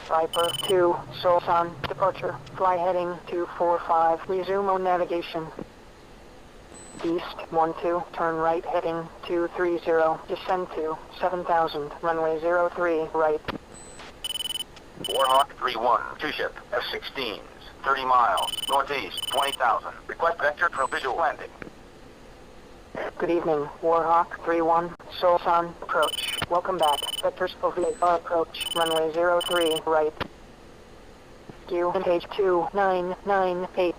Viper 2, Solsan, departure, fly heading 245, resume on navigation. East 1-2, turn right heading 230, descend to 7,000, runway 03, right. Warhawk 3-1, 2-ship, F-16s, 30 miles northeast, 20,000. Request vector for visual landing. Good evening, Warhawk 3-1, Solsan, approach. Welcome back. Vectors for VFR approach, runway 03, right. Q and H2998.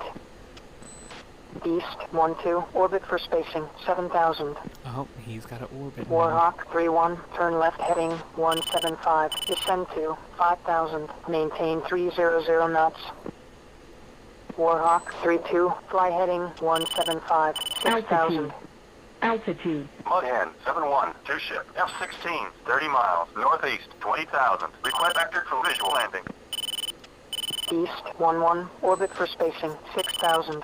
East 1-2, orbit for spacing, 7,000. Oh, he's got an orbit. Warhawk 3-1, turn left heading 175, descend to 5,000, maintain 300 knots. Warhawk 3-2, fly heading 175, 6,000. Altitude. Mudhen 7-1, 2-ship, F-16, 30 miles northeast, 20,000. Request vector for visual landing. East 1-1, orbit for spacing, 6,000.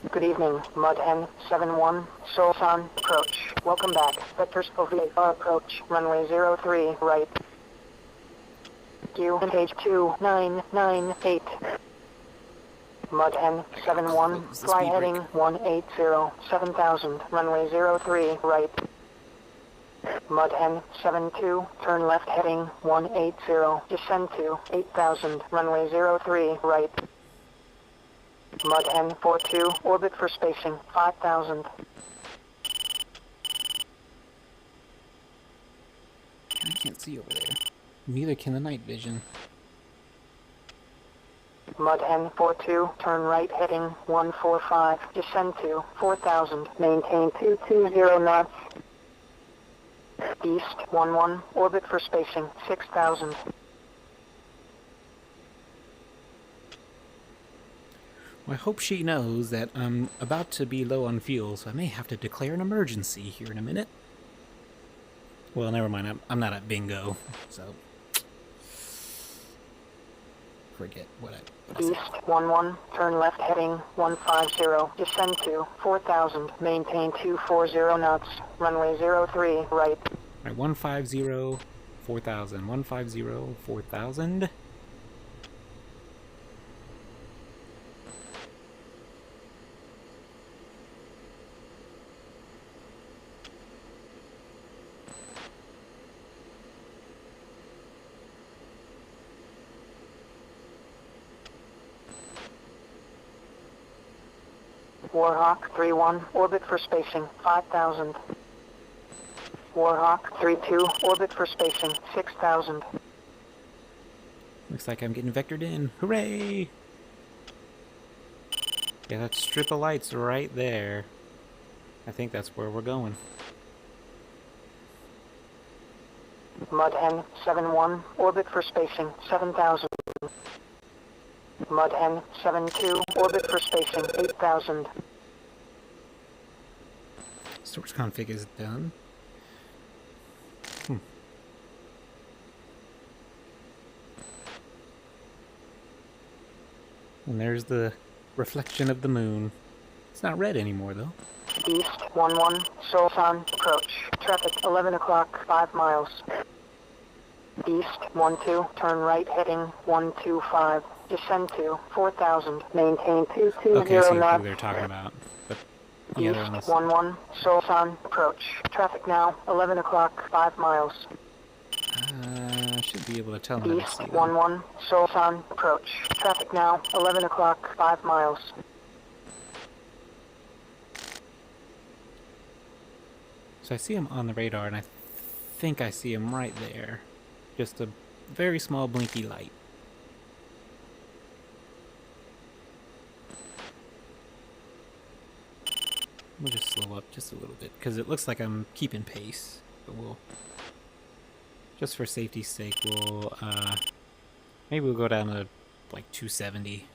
Good evening, Mudhen 7-1, Solsan, approach. Welcome back. Vectors for VFR approach, runway 03, right. Q and H2998. Mudhen 7-1, Close the fly speed heading brake. 180, 7,000, runway 03, right. Mudhen 7-2, turn left heading 180, descend to 8,000, runway 03, right. Mudhen 4-2, orbit for spacing, 5,000. I can't see over there. Neither can the night vision. Mudhen 4-2, turn right heading 145, descend to 4,000, maintain 220 knots. East 1-1, orbit for spacing, 6,000. Well, I hope she knows that I'm about to be low on fuel, so I may have to declare an emergency here in a minute. Well, never mind. I'm not at bingo, so forget what I East said. 1-1, turn left heading 150, descend to 4,000, maintain 240 knots, runway 03, right. All right, 150, 4,000. 150, 4,000. Warhawk 3-1, orbit for spacing, 5,000. Warhawk 3-2, orbit for spacing, 6,000. Looks like I'm getting vectored in. Hooray! Yeah, that strip of lights right there. I think that's where we're going. Mudhen 7-1, orbit for spacing, 7,000. Mudhen 7-2, orbit for spacing, 8,000. Source config is done. And there's the reflection of the moon. It's not red anymore, though. East 11, Solsan, approach. Traffic 11 o'clock, 5 miles. East 12, turn right heading 125. Descend to 4,000. Maintain 220 Okay, I see who knots. they're talking about. But yeah, they're on East this. 11, Solsan, approach. Traffic now 11 o'clock, 5 miles. I should be able to tell them. East 11, Solsan, approach. Traffic now 11 o'clock, 5 miles. So I see him on the radar, and I think I see him right there. Just a very small blinky light. We'll just slow up just a little bit, because it looks like I'm keeping pace. But we'll, just for safety's sake, we'll, maybe we'll go down to, like, 270.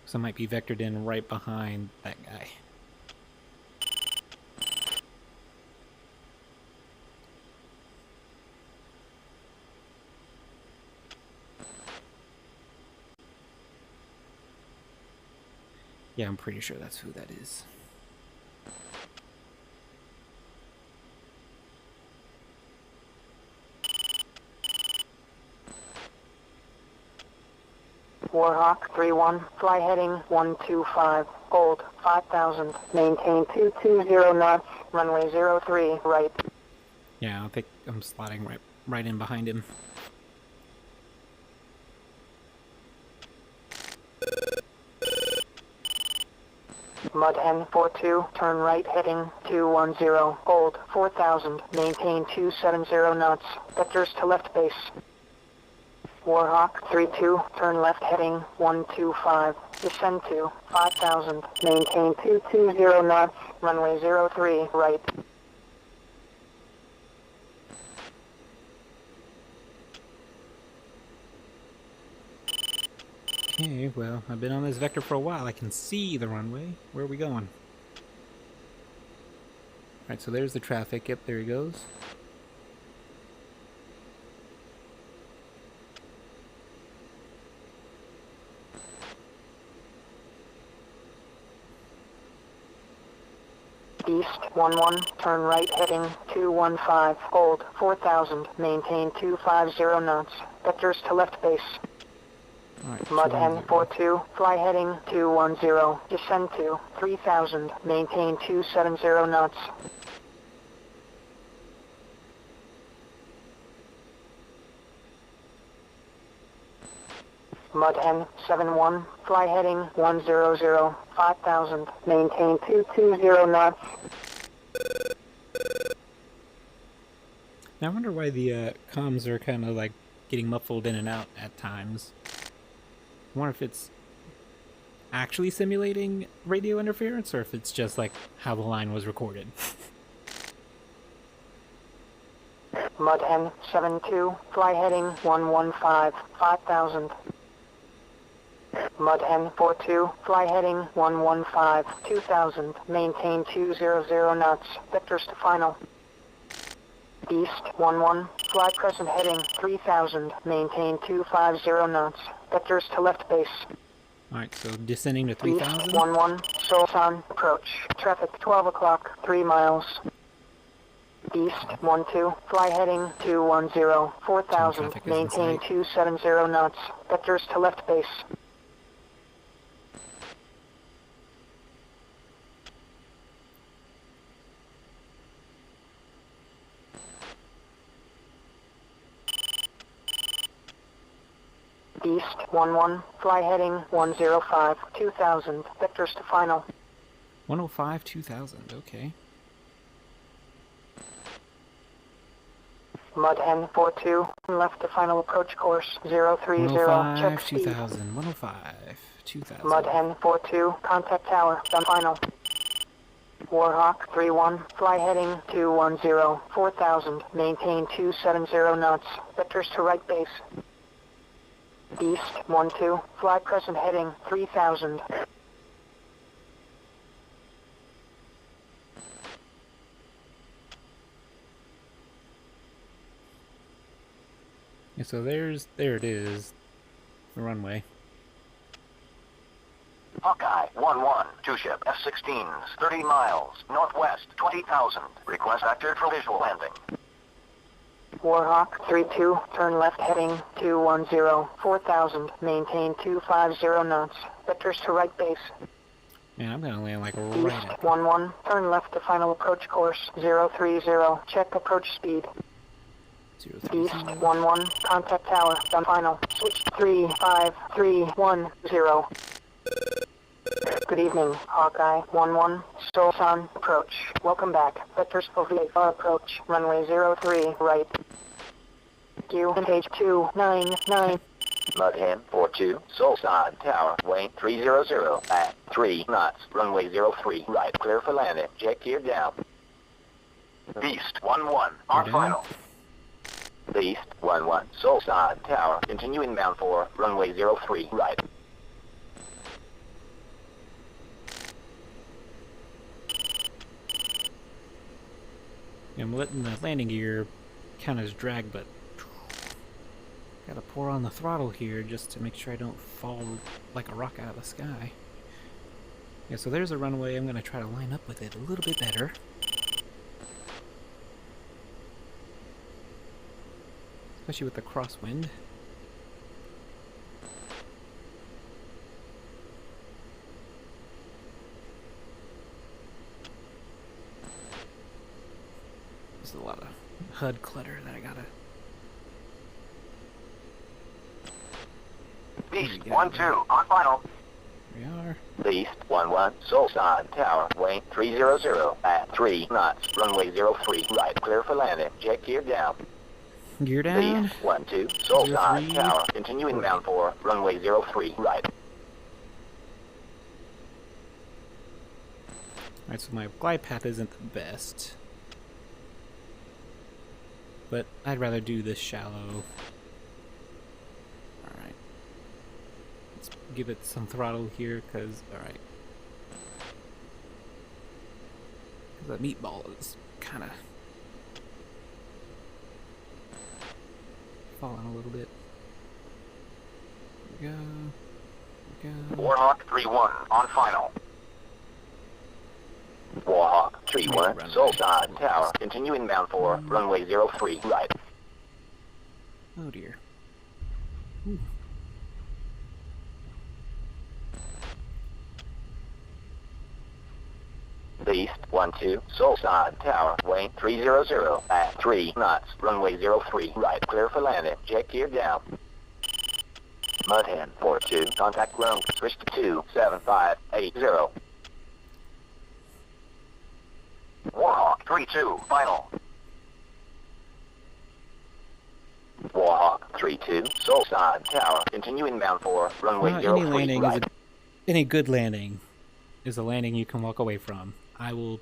So I might be vectored in right behind that guy. Yeah, I'm pretty sure that's who that is. Warhawk 31, fly heading 125, hold 5,000, maintain 220 knots, runway 03, right. Yeah, I think I'm sliding right in behind him. Mudhen 42, turn right heading 210, hold 4,000, maintain 270 knots, vectors to left base. Warhawk 32, turn left heading 125, descend to 5,000, maintain 220 knots, runway 03, right. Okay, well, I've been on this vector for a while. I can see the runway. Where are we going? Alright, so there's the traffic. Yep, there he goes. East 11, turn right heading 215, hold 4,000, maintain 250 knots, vectors to left base. Alright, Mudhen 42, fly heading 210, descend to 3,000, maintain 270 knots. Mudhen 71, fly heading 100, 5,000, maintain 220 knots. Now I wonder why the comms are kind of like getting muffled in and out at times. I wonder if it's actually simulating radio interference or if it's just like how the line was recorded. Mudhen 72, fly heading 115, 5,000. Mudhen 42, fly heading 115, 2,000, maintain 200 knots, vectors to final. East 11, fly crescent heading 3,000, maintain 250 knots, vectors to left base. Alright, so descending to East 3,000. 11, Solsan, approach, traffic 12 o'clock, 3 miles. East 12, fly heading 210, 4,000, Traffic is in maintain sight. 270 knots, vectors to left base. East 11, fly heading 105, 2,000, vectors to final. 105, 2,000, okay. Mudhen 42, left to final approach course 030, 105, check speed. 2,000, 105, 2,000. Mudhen 42, contact tower, done final. Warhawk 31, fly heading 210, 4,000, maintain 270 knots, vectors to right base. East 12, fly crescent heading 3,000. Yeah, so there it is, the runway. Hawk 1-1, two-ship F-16s, 30 miles, northwest, 20,000. Request vector for visual landing. Warhawk 3-2, turn left heading 210, 4,000, maintain 250 knots. Vectors to right base. Man, I'm gonna land like East right at 11, turn left to final approach course 030, check approach speed. 030. East 11, contact tower, done final, switch 35310. Good evening, Hawkeye 11, Solsan, approach. Welcome back. Vectors for VFR approach, runway 03, right. Q, page 299. Mudhen 42, Solsan Tower, Wayne 300 at 3 knots, runway 03, right, clear for landing, jet gear down. Beast 1-1, our Down. final. Beast 1-1, Solsan Tower, continue inbound for runway 03, right. I'm letting the landing gear count as drag, but gotta pour on the throttle here just to make sure I don't fall like a rock out of the sky. Yeah, so there's a runway. I'm gonna try to line up with it a little bit better. Especially with the crosswind. There's a lot of HUD clutter that I gotta... Beast 1-2, on final. Here we are. Beast 1-1, Solsan Tower, Wayne 300 at 3 knots, runway 03, right, clear for landing, jet gear down. Gear down. Beast 1-2, Solsan 03, Tower, continue inbound for runway 03, right. Alright, so my glide path isn't the best. But I'd rather do this shallow. Alright. Let's give it some throttle here, because, alright. The meatball is kind of falling a little bit. There we go. Warhawk 3-1, on final. Warhawk 3-1, Solsan Tower, continue inbound for runway 03, right. Oh dear. Ooh. Beast 1-2, Solsan Tower, Wayne 300 at 3 knots, runway 03, right, clear for landing, jet gear down. Mudhen 42, contact ground, switch to 27580. Warhawk 3-2, final. Warhawk 3-2, Solsan Tower, continue inbound for runway Well, 03, any landing right. is any good landing is a landing you can walk away from. I will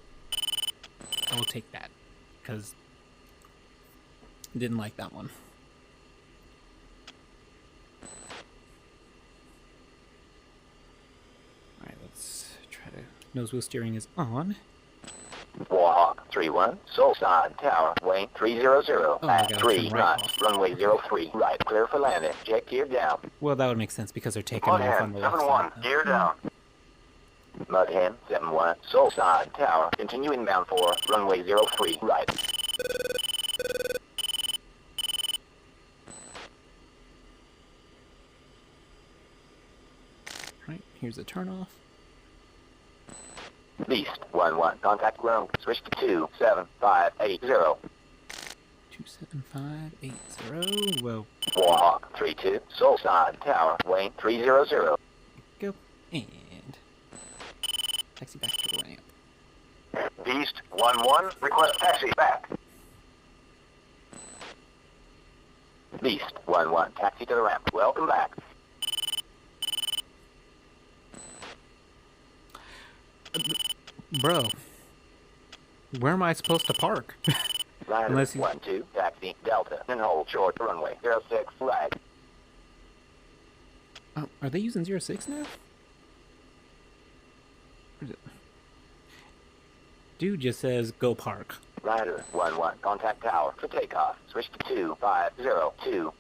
take that, because I didn't like that one. Alright, let's try to... Nose wheel steering is on. Warhawk 3-1, Solsan Tower, Wayne 300 my at God, 3 turn right knots, off. runway 03, right, clear for landing, jet gear down. Well, that would make sense because they're taking off on Mudhen the left 7-1, side. gear down. Mudhen 7-1, Solsan Tower, continue inbound for runway 03, right. Right, here's a turnoff. Beast 1-1, contact ground, switch to 27580. 27580. Well, Warhawk 3-2, Solsan Tower, Wayne 300. go and taxi back to the ramp. Beast 1-1, request taxi back. Beast 1-1, taxi to the ramp, welcome back. Bro, where am I supposed to park? Rider Unless you- 1-2, taxi Delta, and hold short runway 06, flag. Oh, are they using 06 now? Or is it- Dude just says go park. Rider 1-1, contact tower for takeoff, switch to 25020.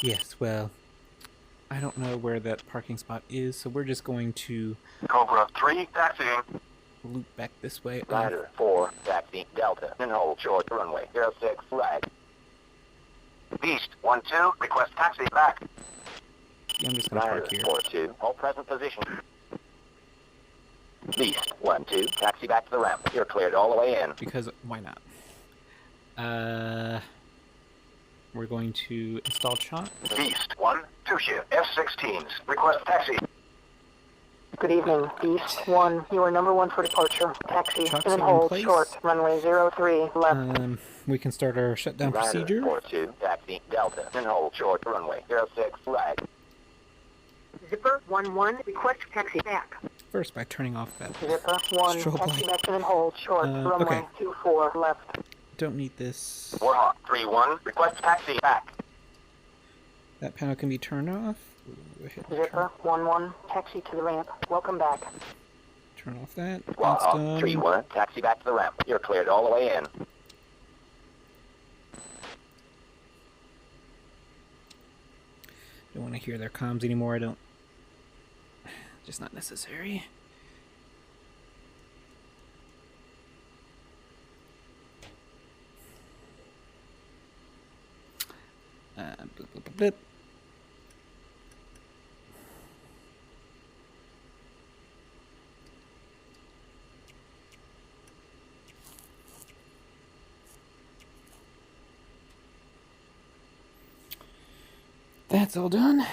Yes, well, I don't know where that parking spot is, so we're just going to Cobra 3, taxiing. loop back this way. Rider 4, taxi Delta, and hold short runway 06 flag. Beast 1-2, request taxi back. Yeah, I'm just gonna Rider park here. 4-2, hold present position. Beast 1-2, taxi back to the ramp. You're cleared all the way in. Because why not? We're going to install shot. Beast 1, 2 shift, F-16s, request taxi. Good evening, Beast 1. You are number 1 for departure. Taxi Trucks in are in hold place. short. Runway 03 left. We can start our shutdown procedure. Rider 4-2, taxi Delta, and hold short runway 06 flag. Zipper 1-1, request taxi back. First, by turning off that. Zipper 1, Strobe taxi light. back and hold short. Runway okay. 24 left. Don't need this. Warhawk 3-1, request taxi back. That panel can be turned off. Go ahead and Zipper 1-1, taxi to the ramp. Welcome back. turn off that. That's Warhawk done. 3-1, taxi back to the ramp. You're cleared all the way in. Don't want to hear their comms anymore. I don't. Just not necessary. Blip, blip, blip, blip. That's all done.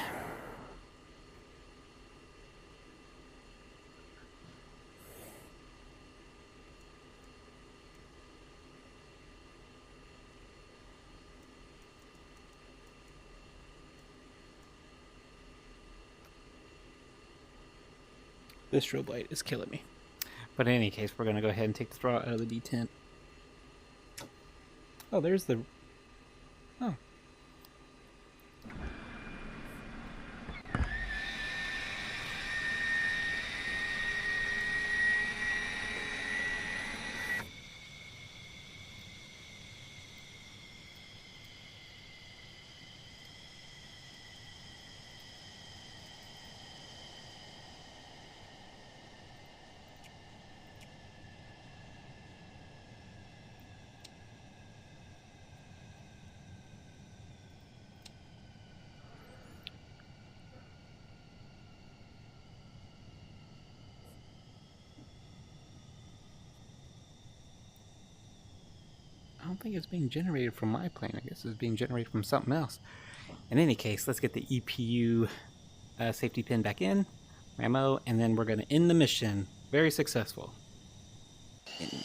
This strobe light is killing me. But in any case, we're going to go ahead and take the throttle out of the detent. Oh, there's the... Oh. I don't think it's being generated from my plane. I guess it's being generated from something else. In any case, let's get the EPU safety pin back in, ammo, and then we're going to end the mission. Very successful. End.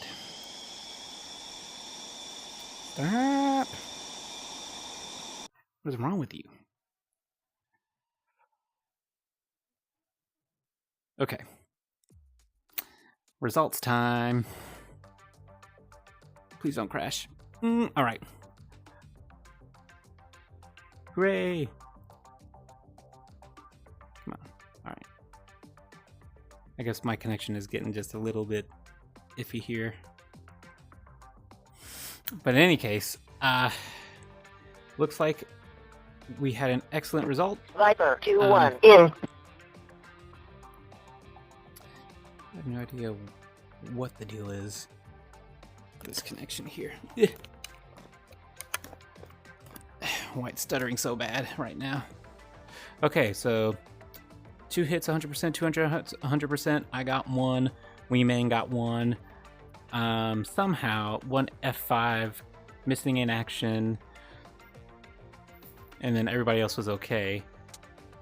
Stop! What is wrong with you? Okay. Results time. Please don't crash. Alright. Hooray! Come on. Alright. I guess my connection is getting just a little bit iffy here. But in any case, looks like we had an excellent result. Viper 2-1 in. I have no idea what the deal is. This connection here. Why it's stuttering so bad right now. Okay, so 2 hits 100%, 200 100%. I got 1. Wingman got 1. Somehow 1 F5 missing in action, and then everybody else was okay.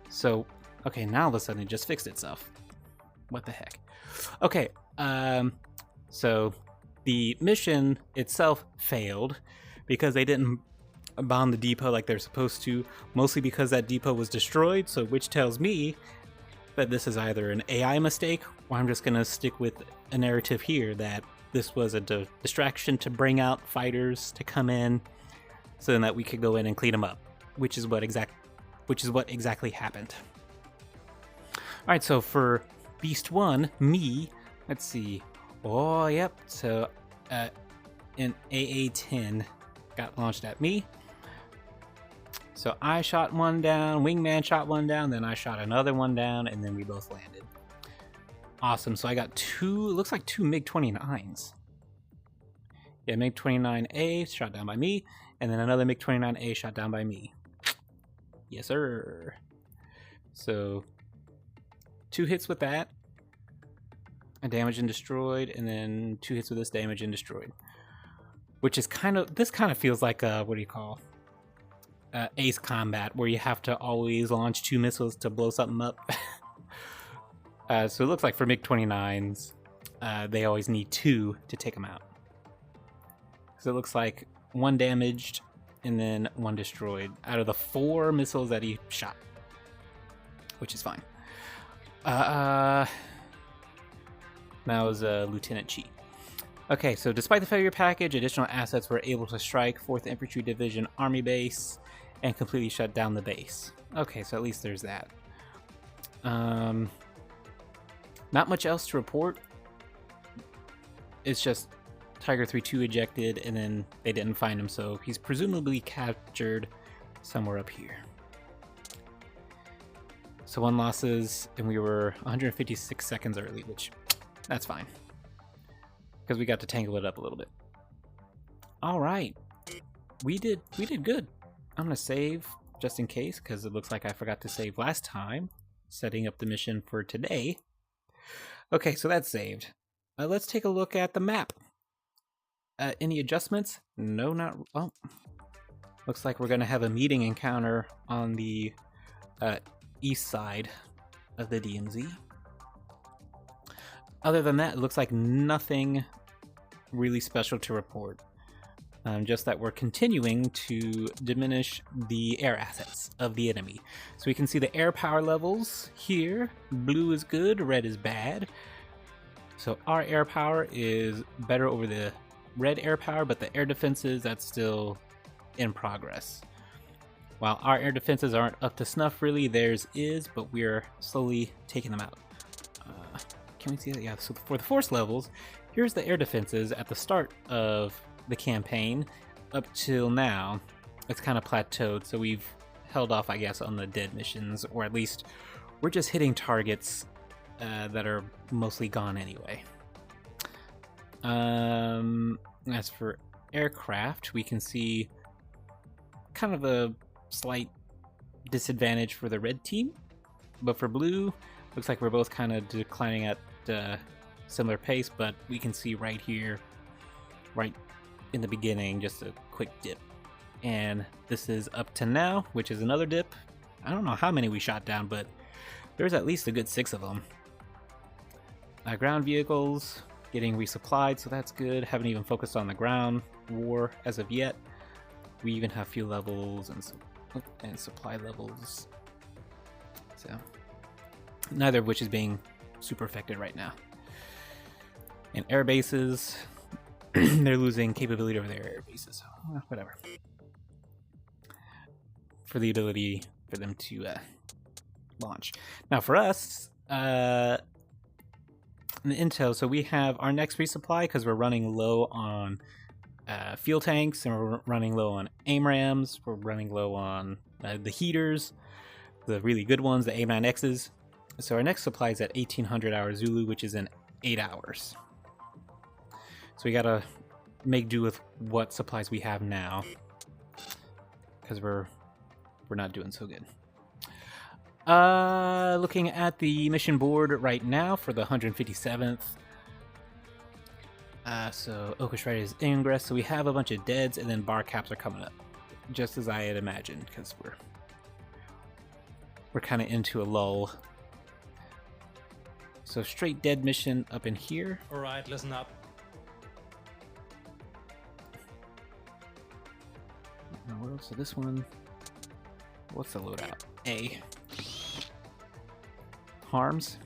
So okay, now all of a sudden it just fixed itself. What the heck? Okay, so the mission itself failed because they didn't bomb the depot like they're supposed to, mostly because that depot was destroyed, so which tells me that this is either an AI mistake, or I'm just going to stick with a narrative here that this was a distraction to bring out fighters to come in so that we could go in and clean them up, which is what exactly happened. Alright, so for Beast 1, me, let's see. Oh, yep. So, an AA-10 got launched at me. So I shot one down, Wingman shot one down, then I shot another one down, and then we both landed. Awesome. So I got two, it looks like two MiG-29s. Yeah, MiG-29A shot down by me, and then another MiG-29A shot down by me. Yes, sir. So 2 hits with that, and damaged and destroyed, and then 2 hits with this, damaged and destroyed. Which is this kind of feels like what do you call? Ace Combat, where you have to always launch 2 missiles to blow something up. So it looks like for MiG-29s, they always need 2 to take them out. So it looks like 1 damaged and then 1 destroyed out of the 4 missiles that he shot, which is fine. That was Lieutenant Chi. Okay, so despite the failure package, additional assets were able to strike 4th Infantry Division Army Base and completely shut down the base. Okay, so at least there's that. Not much else to report. It's just Tiger 3-2 ejected, and then they didn't find him, so he's presumably captured somewhere up here. So 1 losses, and we were 156 seconds early, which, that's fine. Because we got to tangle it up a little bit. Alright. We did good. I'm going to save, just in case, because it looks like I forgot to save last time, setting up the mission for today. Okay, so that's saved. Let's take a look at the map. Any adjustments? No, not... Oh. Looks like we're going to have a meeting encounter on the east side of the DMZ. Other than that, it looks like nothing really special to report. Just that we're continuing to diminish the air assets of the enemy. So we can see the air power levels here. Blue is good, red is bad. So our air power is better over the red air power, but the air defenses, that's still in progress. While our air defenses aren't up to snuff really, theirs is, but we're slowly taking them out. Can we see that? Yeah, so for the force levels, here's the air defenses at the start of the campaign. Up till now, it's kind of plateaued, so we've held off, I guess, on the dead missions, or at least we're just hitting targets that are mostly gone anyway. As for aircraft, we can see kind of a slight disadvantage for the red team, but for blue, looks like we're both kind of declining at similar pace, but we can see right here, right in the beginning, just a quick dip. And this is up to now, which is another dip. I don't know how many we shot down, but there's at least a good 6 of them. Ground vehicles getting resupplied, so that's good. Haven't even focused on the ground war as of yet. We even have fuel levels and supply levels. So neither of which is being super affected right now. And air bases, they're losing capability over their air bases, so whatever. For the ability for them to launch. Now for us, in the intel, so we have our next resupply because we're running low on fuel tanks, and we're running low on AIM-RAMs, we're running low on the heaters, the really good ones, the AIM-9Xs. So our next supply is at 1800 hours Zulu, which is in 8 hours. So we gotta make do with what supplies we have now, because we're not doing so good. Looking at the mission board right now for the 157th. So Okish Rider is ingress, so we have a bunch of deads, and then bar caps are coming up, just as I had imagined, because we're kind of into a lull. So straight dead mission up in here. All right, listen up. What else? So this one. What's the loadout? A. Harms.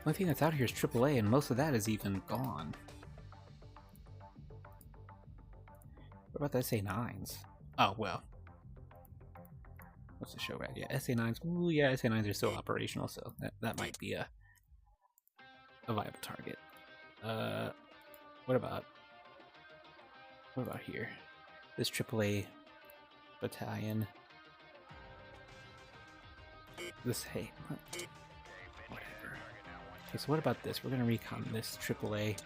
Only thing that's out here is AAA, and most of that is even gone. What about the SA9s? Oh, well. What's the show right? Yeah, SA9s. Ooh, yeah, SA9s are still operational, so that might be a viable target. What about here? this AAA battalion. This, hey, whatever. Okay, so what about this? We're gonna recon this AAA.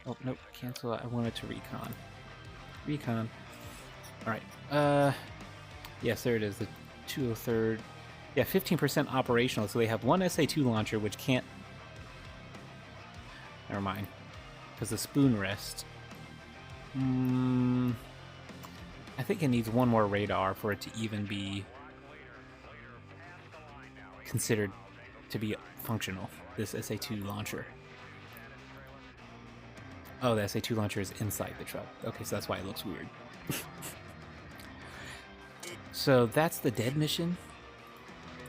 Oh, nope, cancel. I wanted to recon. Recon. Alright, yes, there it is, the 203rd. Yeah, 15% operational, so they have one SA-2 launcher, which can't... Never mind. Because the spoon rest... I think it needs one more radar for it to even be considered to be functional, this SA-2 launcher. Oh, the SA-2 launcher is inside the truck. Okay, so that's why it looks weird. So that's the dead mission.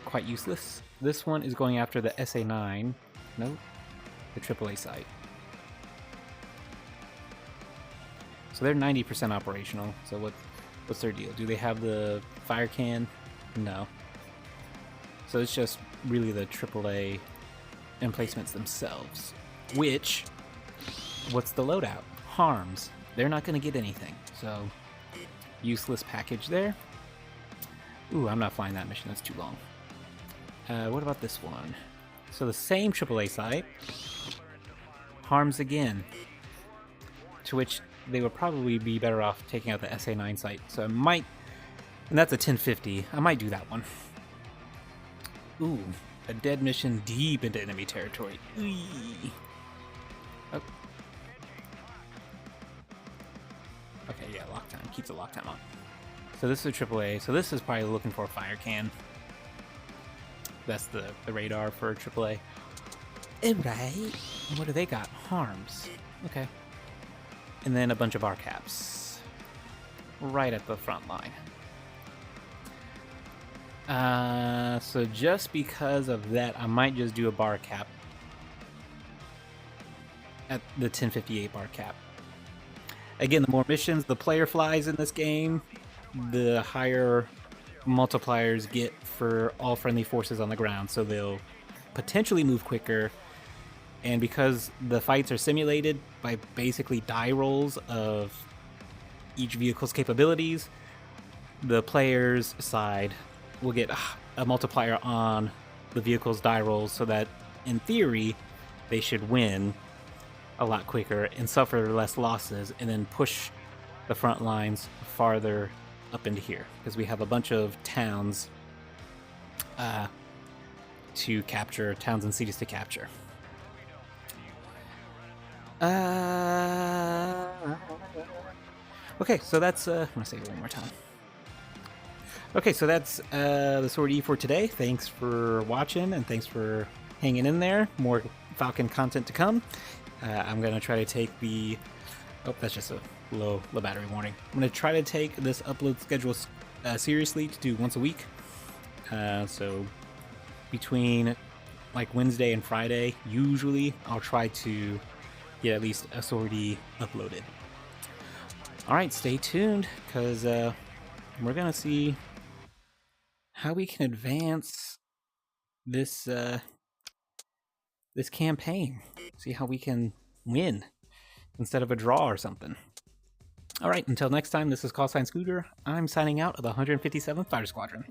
Quite useless. This one is going after the SA-9. No, the AAA site. So they're 90% operational. So what's their deal? Do they have the fire can? No. So it's just really the AAA emplacements themselves. Which, what's the loadout? Harms. They're not going to get anything. So, useless package there. Ooh, I'm not flying that mission. That's too long. What about this one? So the same AAA site. Harms again. To which they would probably be better off taking out the SA-9 site. So I might... And that's a 1050. I might do that one. Ooh, a dead mission deep into enemy territory. Eee. Oh. Okay, yeah, lock time. Keeps the lock time on. So this is a AAA. So this is probably looking for a fire can. That's the radar for AAA. Alright. What do they got? Harms. Okay. And then a bunch of RCAPs. Right at the front line. So just because of that, I might just do a bar cap at the 1058 bar cap. Again, the more missions the player flies in this game, the higher multipliers get for all friendly forces on the ground, so they'll potentially move quicker. And because the fights are simulated by basically die rolls of each vehicle's capabilities, the player's side will get a multiplier on the vehicle's die rolls, so that in theory they should win a lot quicker and suffer less losses, and then push the front lines farther up into here, because we have a bunch of towns to capture, towns and cities to capture. Okay, so that's I'm gonna say it one more time. Okay, so that's the Sword E for today. Thanks for watching, and thanks for hanging in there. More Falcon content to come. I'm gonna try to take the... Oh, that's just a low battery warning. I'm gonna try to take this upload schedule seriously, to do once a week. So between like Wednesday and Friday, usually I'll try to get at least a Sword E uploaded. Alright, stay tuned, because we're gonna see how we can advance this this campaign. See how we can win instead of a draw or something. Alright, until next time, this is Callsign Scooter. I'm signing out of the 157th Fighter Squadron.